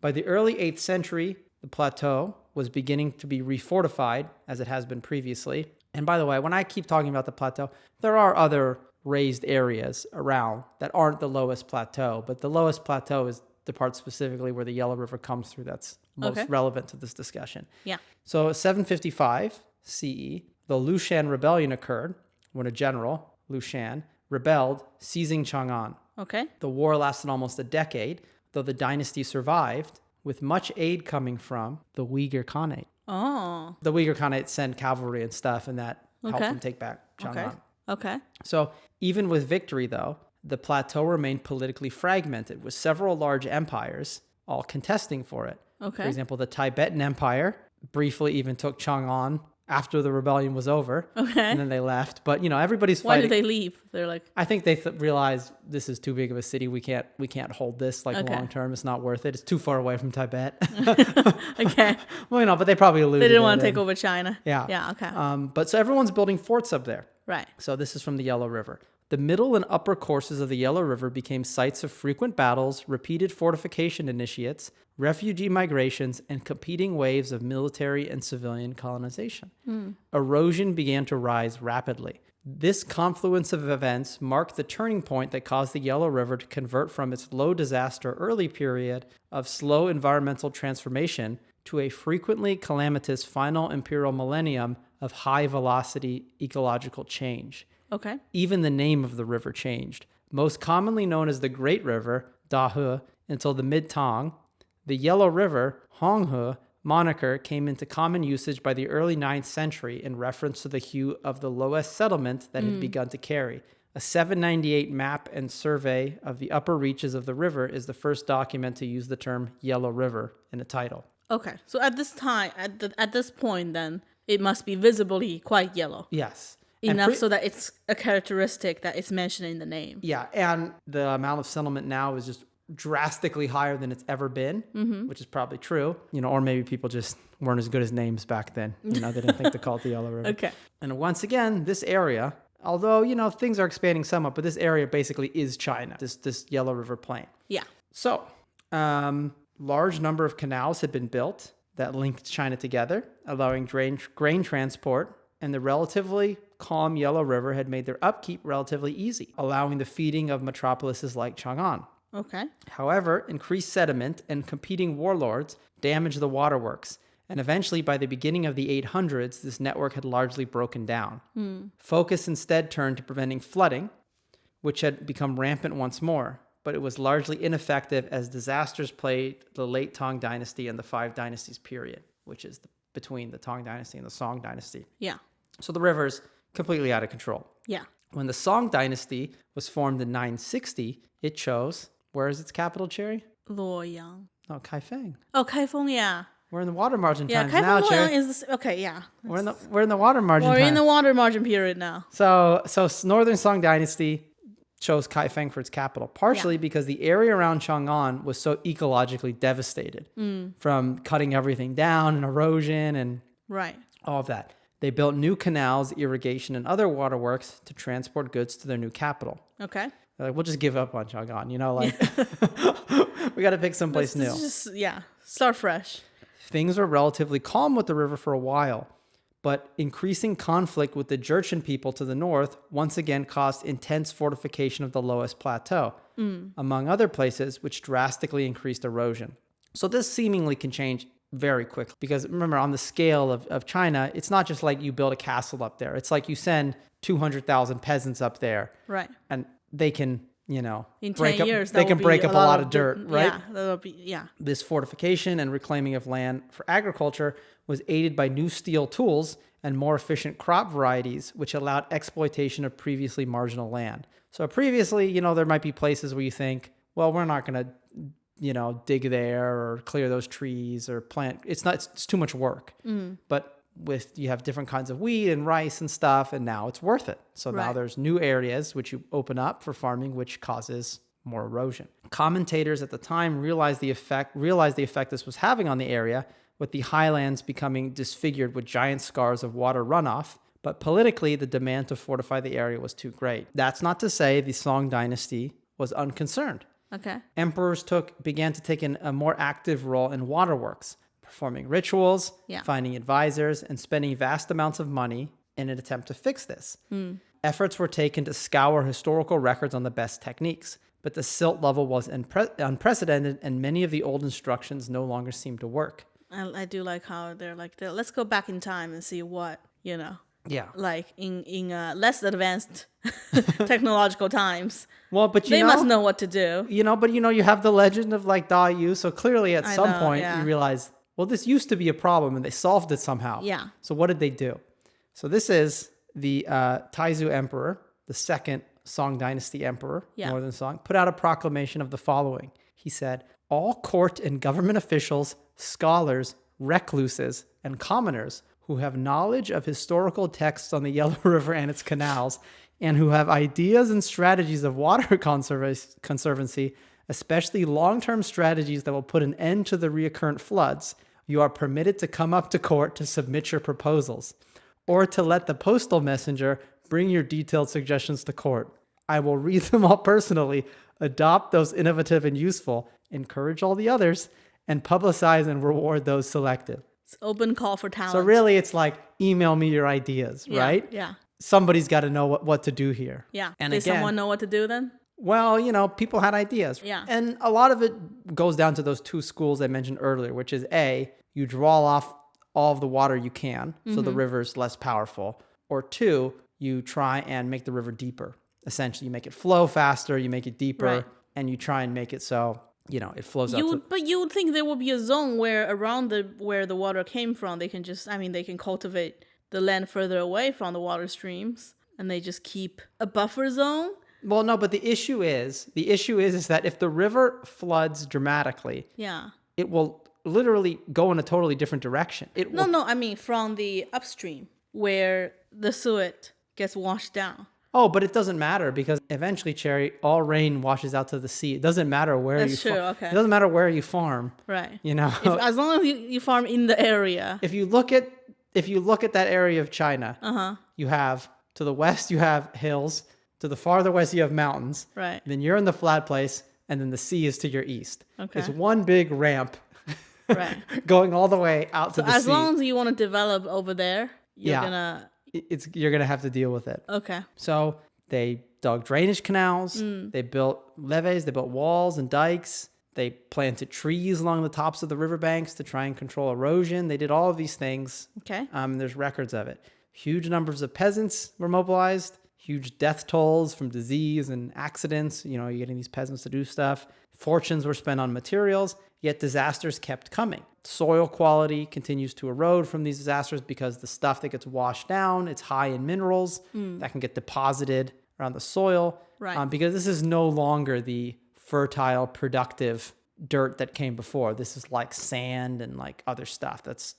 By the early 8th century, the plateau was beginning to be refortified as it has been previously. And by the way, when I keep talking about the plateau, there are other raised areas around that aren't the Loess Plateau, but the Loess Plateau is the part specifically where the Yellow River comes through that's most relevant to this discussion. Yeah. So 755 CE, the Lushan Rebellion occurred when a general, Lushan, rebelled, seizing Chang'an. Okay. The war lasted almost a decade, though the dynasty survived, with much aid coming from the Uyghur Khanate. Oh. The Uyghur Khanate sent cavalry and stuff, and that helped them take back Chang'an. Okay. So even with victory, though, the plateau remained politically fragmented, with several large empires all contesting for it. Okay. For example, the Tibetan Empire briefly even took Chang'an after the rebellion was over. Okay. And then they left. But, everybody's Why fighting. did they leave? They're like... I think they realized this is too big of a city. We can't hold this long term. It's not worth it. It's too far away from Tibet. Okay. Well, but they probably alluded. They didn't want to take over China. Yeah. Yeah, okay. But so everyone's building forts up there. Right. So this is from the Yellow River. The middle and upper courses of the Yellow River became sites of frequent battles, repeated fortification initiates, refugee migrations, and competing waves of military and civilian colonization. Erosion began to rise rapidly. This confluence of events marked the turning point that caused the Yellow River to convert from its low disaster early period of slow environmental transformation to a frequently calamitous final imperial millennium of high velocity ecological change. Okay. Even the name of the river changed. Most commonly known as the Great River, Dahe, until the mid-Tang, the Yellow River, Honghe, moniker came into common usage by the early 9th century in reference to the hue of the lowest settlement that had begun to carry. A 798 map and survey of the upper reaches of the river is the first document to use the term Yellow River in a title. Okay. So at this time, at this point, then, it must be visibly quite yellow. Yes. Enough so that it's a characteristic that is mentioned in the name. Yeah, and the amount of settlement now is just drastically higher than it's ever been, which is probably true, or maybe people just weren't as good as names back then. They didn't think to call it the Yellow River. Okay. And once again, this area, although, things are expanding somewhat, but this area basically is China, this Yellow River plain. Yeah. So, large number of canals had been built that linked China together, allowing grain transport, and the relatively calm Yellow River had made their upkeep relatively easy, allowing the feeding of metropolises like Chang'an. Okay. However, increased sediment and competing warlords damaged the waterworks, and eventually by the beginning of the 800s, this network had largely broken down. Focus instead turned to preventing flooding, which had become rampant once more, but it was largely ineffective as disasters plagued the late Tang Dynasty and the Five Dynasties period, which is between the Tang Dynasty and the Song Dynasty. Yeah. So the river's completely out of control. Yeah. When the Song Dynasty was formed in 960, it chose, where is its capital, Cherry? Luoyang. Oh, Kaifeng. Oh, Kaifeng, yeah. We're in the water margin Yeah, times now, Kaifeng Cherry. Luoyang is this, okay, yeah. We're in the water margin We're time. in the water margin period now. So Northern Song Dynasty chose Kaifeng for its capital, partially because the area around Chang'an was so ecologically devastated from cutting everything down and erosion and all of that. They built new canals, irrigation, and other waterworks to transport goods to their new capital. Okay. They're like, we'll just give up on Chang'an, we got to pick someplace new. Start fresh. Things were relatively calm with the river for a while, but increasing conflict with the Jurchen people to the north once again caused intense fortification of the lowest plateau, among other places, which drastically increased erosion. So this seemingly can change very quickly because remember, on the scale of China, it's not just like you build a castle up there. It's like you send 200,000 peasants up there. Right. And they can, in 10 break years, up, they can break up a lot of dirt, right? Yeah, that'll be, yeah. This fortification and reclaiming of land for agriculture was aided by new steel tools and more efficient crop varieties, which allowed exploitation of previously marginal land. So previously, there might be places where you think, well, we're not going to, dig there or clear those trees or plant. It's too much work. But you have different kinds of wheat and rice and stuff, and now it's worth it. So now there's new areas which you open up for farming, which causes more erosion. Commentators at the time realized the effect this was having on the area, with the highlands becoming disfigured with giant scars of water runoff. But politically, the demand to fortify the area was too great. That's not to say the Song Dynasty was unconcerned. Okay. Emperors began to take a more active role in waterworks, performing rituals, finding advisors, and spending vast amounts of money in an attempt to fix this. Efforts were taken to scour historical records on the best techniques, but the silt level was unprecedented, and many of the old instructions no longer seemed to work. I do like how they're like, let's go back in time and see what, like in less advanced technological times. Well, but they must know what to do. But you have the legend of like Da Yu, so clearly at some point you realize, well, this used to be a problem and they solved it somehow. Yeah. So what did they do? So this is the Taizu Emperor, the second Song Dynasty Emperor, Northern Song, put out a proclamation of the following. He said, all court and government officials, scholars, recluses, and commoners who have knowledge of historical texts on the Yellow River and its canals, and who have ideas and strategies of water conservancy, especially long-term strategies that will put an end to the recurrent floods, you are permitted to come up to court to submit your proposals, or to let the postal messenger bring your detailed suggestions to court. I will read them all personally, adopt those innovative and useful, encourage all the others, and publicize and reward those selected. It's open call for talent. So really, it's like, email me your ideas, right? Yeah. Somebody's got to know what to do here. Yeah. And Did again, someone know what to do then? well, people had ideas. Yeah. And a lot of it goes down to those two schools I mentioned earlier, which is A, you draw off all of the water you can, so the river's less powerful. Or 2, you try and make the river deeper. Essentially, you make it flow faster, you make it deeper, and you try and make it so, it flows out. But you would think there would be a zone where around where the water came from, they can they can cultivate the land further away from the water streams, and they just keep a buffer zone. Well, no, but the issue is that if the river floods dramatically, it will literally go in a totally different direction. I mean from the upstream where the suet gets washed down. Oh, but it doesn't matter because eventually, Cherry, all rain washes out to the sea. It doesn't matter where That's true, okay. It doesn't matter where you farm. Right. As long as you farm in the area. If you look at that area of China, you have to the west you have hills, to the farther west you have mountains. Right. Then you're in the flat place, and then the sea is to your east. Okay. It's one big ramp. Right. Going all the way out to the sea. As long as you want to develop over there, you're gonna have to deal with it. Okay. So they dug drainage canals, they built levees, they built walls and dikes, they planted trees along the tops of the riverbanks to try and control erosion. They did all of these things. Okay. There's records of it. Huge numbers of peasants were mobilized, huge death tolls from disease and accidents. You're getting these peasants to do stuff. Fortunes were spent on materials, yet disasters kept coming. Soil quality continues to erode from these disasters because the stuff that gets washed down, it's high in minerals that can get deposited around the soil. Right. Because this is no longer the fertile, productive dirt that came before. This is like sand and like other stuff that's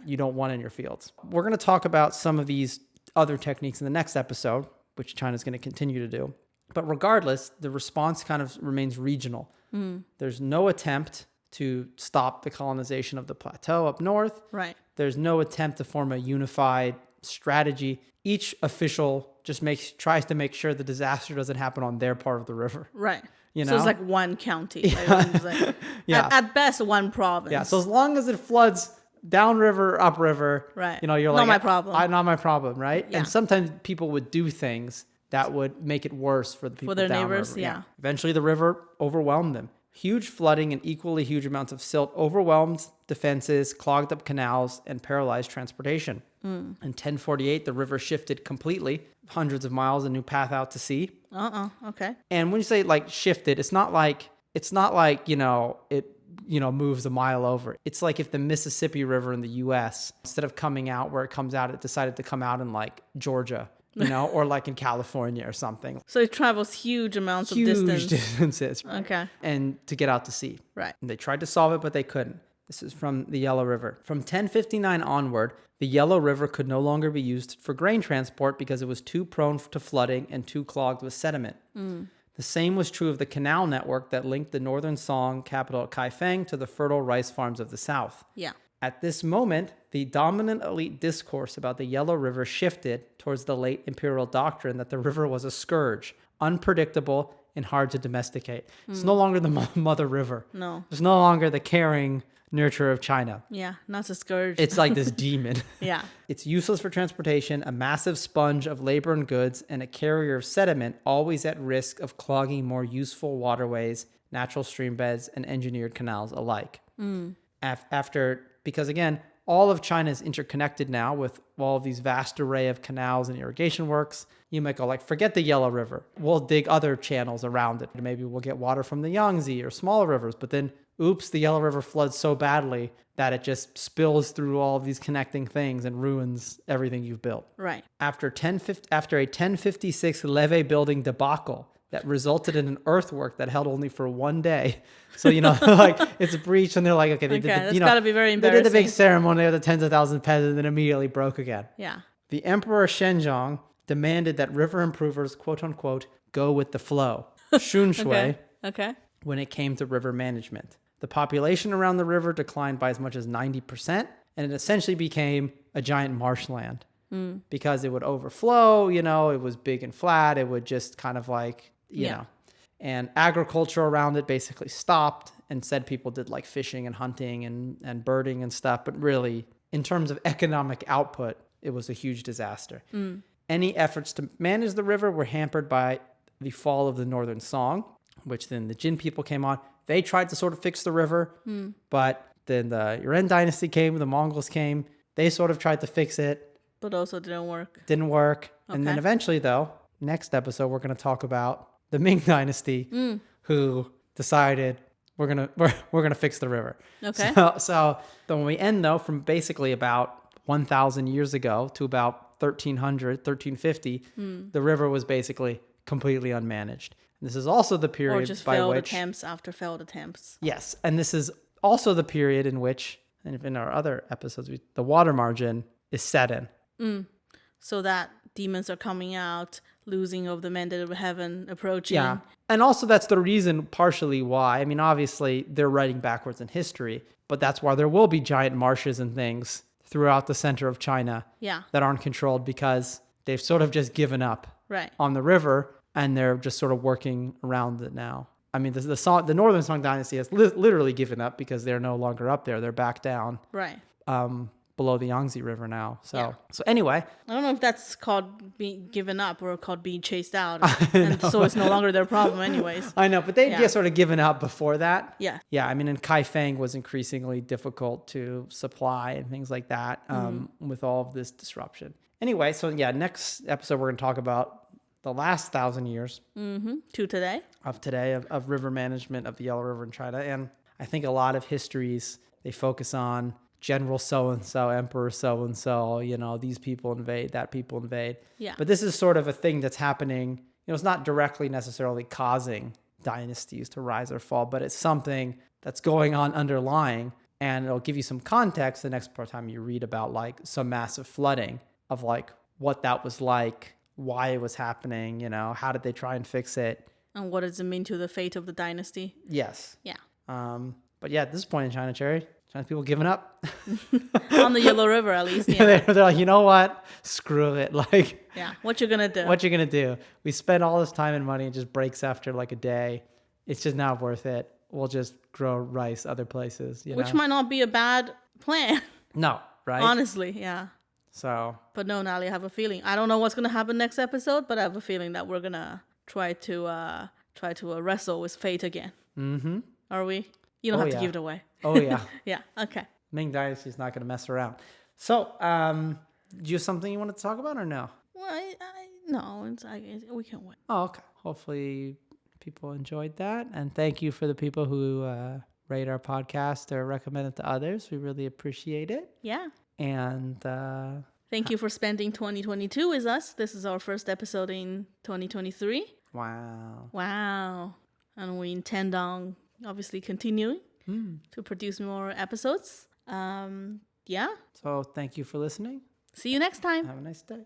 you don't want in your fields. We're going to talk about some of these other techniques in the next episode, which China's going to continue to do. But regardless, the response kind of remains regional. There's no attempt to stop the colonization of the plateau up north. Right. There's no attempt to form a unified strategy. Each official just tries to make sure the disaster doesn't happen on their part of the river. Right. So it's like one county. At best, one province. Yeah. So as long as it floods downriver, upriver, right. You're like, not my problem. Not my problem, right? Yeah. And sometimes people would do things that would make it worse for the people for their downriver. neighbors. Yeah. Eventually, the river overwhelmed them. Huge flooding and equally huge amounts of silt overwhelmed defenses, clogged up canals, and paralyzed transportation. In 1048, the river shifted completely, hundreds of miles, a new path out to sea. Okay. And when you say like shifted, it's not like it moves a mile over. It's like if the Mississippi River in the U.S., instead of coming out where it comes out, it decided to come out in like Georgia, or like in California or something. So it travels huge amounts of distance. Huge distances. Right? Okay. And to get out to sea. Right. And they tried to solve it, but they couldn't. This is from the Yellow River. From 1059 onward, the Yellow River could no longer be used for grain transport because it was too prone to flooding and too clogged with sediment. The same was true of the canal network that linked the northern Song capital at Kaifeng to the fertile rice farms of the south. Yeah. At this moment, the dominant elite discourse about the Yellow River shifted towards the late imperial doctrine that the river was a scourge, unpredictable, and hard to domesticate. It's no longer the mother river. No. It's no longer the caring nurturer of China. Yeah, not a scourge. It's like this demon. Yeah. It's useless for transportation, a massive sponge of labor and goods, and a carrier of sediment, always at risk of clogging more useful waterways, natural stream beds, and engineered canals alike. Because again, all of China is interconnected now with all of these vast array of canals and irrigation works. You might go like, forget the Yellow River. We'll dig other channels around it. Maybe we'll get water from the Yangtze or smaller rivers. But then, oops, the Yellow River floods so badly that it just spills through all of these connecting things and ruins everything you've built. Right. After a 1056 levee building debacle that resulted in an earthwork that held only for one day. So, like it's breached and they're like, okay, that's got to be very embarrassing. They did the big ceremony of the tens of thousands of peasants and then immediately broke again. Yeah. The Emperor Shenzong demanded that river improvers, quote unquote, go with the flow. Shun Shui. Okay. When it came to river management. The population around the river declined by as much as 90%, and it essentially became a giant marshland. because it would overflow, you know, it was big and flat. It would just kind of like, you know, and agriculture around it basically stopped. Instead, people did like fishing and hunting and birding and stuff. But really, in terms of economic output, it was a huge disaster. Any efforts to manage the river were hampered by the fall of the Northern Song, which then the Jin people came on. They tried to sort of fix the river, but then the Yuan dynasty came, the Mongols came. They sort of tried to fix it. But also didn't work. Didn't work. Okay. And then eventually, though, next episode, we're going to talk about the Ming dynasty who decided we're gonna fix the river. Okay. So when we end, though, from basically about 1,000 years ago to about 1300, 1350, the river was basically completely unmanaged. And this is also the period or just by failed which attempts after failed attempts. Yes, and this is also the period in which, and in our other episodes, the water margin is set in. So that demons are coming out, losing of the mandate of heaven approaching. Yeah, and also that's the reason partially why. I mean, obviously they're writing backwards in history, but that's why there will be giant marshes and things throughout the center of China that aren't controlled because they've sort of just given up on the river and they're just sort of working around it now. I mean, the Northern Song dynasty has literally given up because they're no longer up there. They're back down. Right. Below the Yangtze River now. So anyway. I don't know if that's called being given up or called being chased out. And so it's no longer their problem anyways. I know, but they'd get sort of given up before that. Yeah. Yeah, I mean, and Kaifeng was increasingly difficult to supply and things like that with all of this disruption. Anyway, so next episode we're going to talk about the last 1,000 years. To today. Of river management of the Yellow River in China. And I think a lot of histories, they focus on General so-and-so, Emperor so-and-so, you know, these people invade, that people invade. Yeah. But this is sort of a thing that's happening, you know, it's not directly necessarily causing dynasties to rise or fall, but it's something that's going on underlying, and it'll give you some context the next time you read about like some massive flooding of like what that was like, why it was happening, you know, how did they try and fix it. And what does it mean to the fate of the dynasty? Yes. Yeah. But yeah, at this point in China, Cherry, Chinese people giving up. On the Yellow River, at least. Yeah. They're like, you know what? Screw it. Like, yeah. What you gonna do? What you gonna do? We spend all this time and money, it just breaks after like a day. It's just not worth it. We'll just grow rice other places. Which might not be a bad plan. No, right? Honestly, yeah. So. But no, Natalie, I have a feeling. I don't know what's gonna happen next episode, but I have a feeling that we're gonna try to wrestle with fate again. Mm-hmm. Are we? You don't have to give it away. Oh, yeah. Yeah, okay. Ming Dynasty is not going to mess around. So, do you have something you want to talk about or no? Well, no, we can wait. Oh, okay. Hopefully people enjoyed that. And thank you for the people who rate our podcast or recommend it to others. We really appreciate it. Yeah. And thank you for spending 2022 with us. This is our first episode in 2023. Wow. And we intend on obviously continuing to produce more episodes. Yeah. So thank you for listening. See you next time. Have a nice day.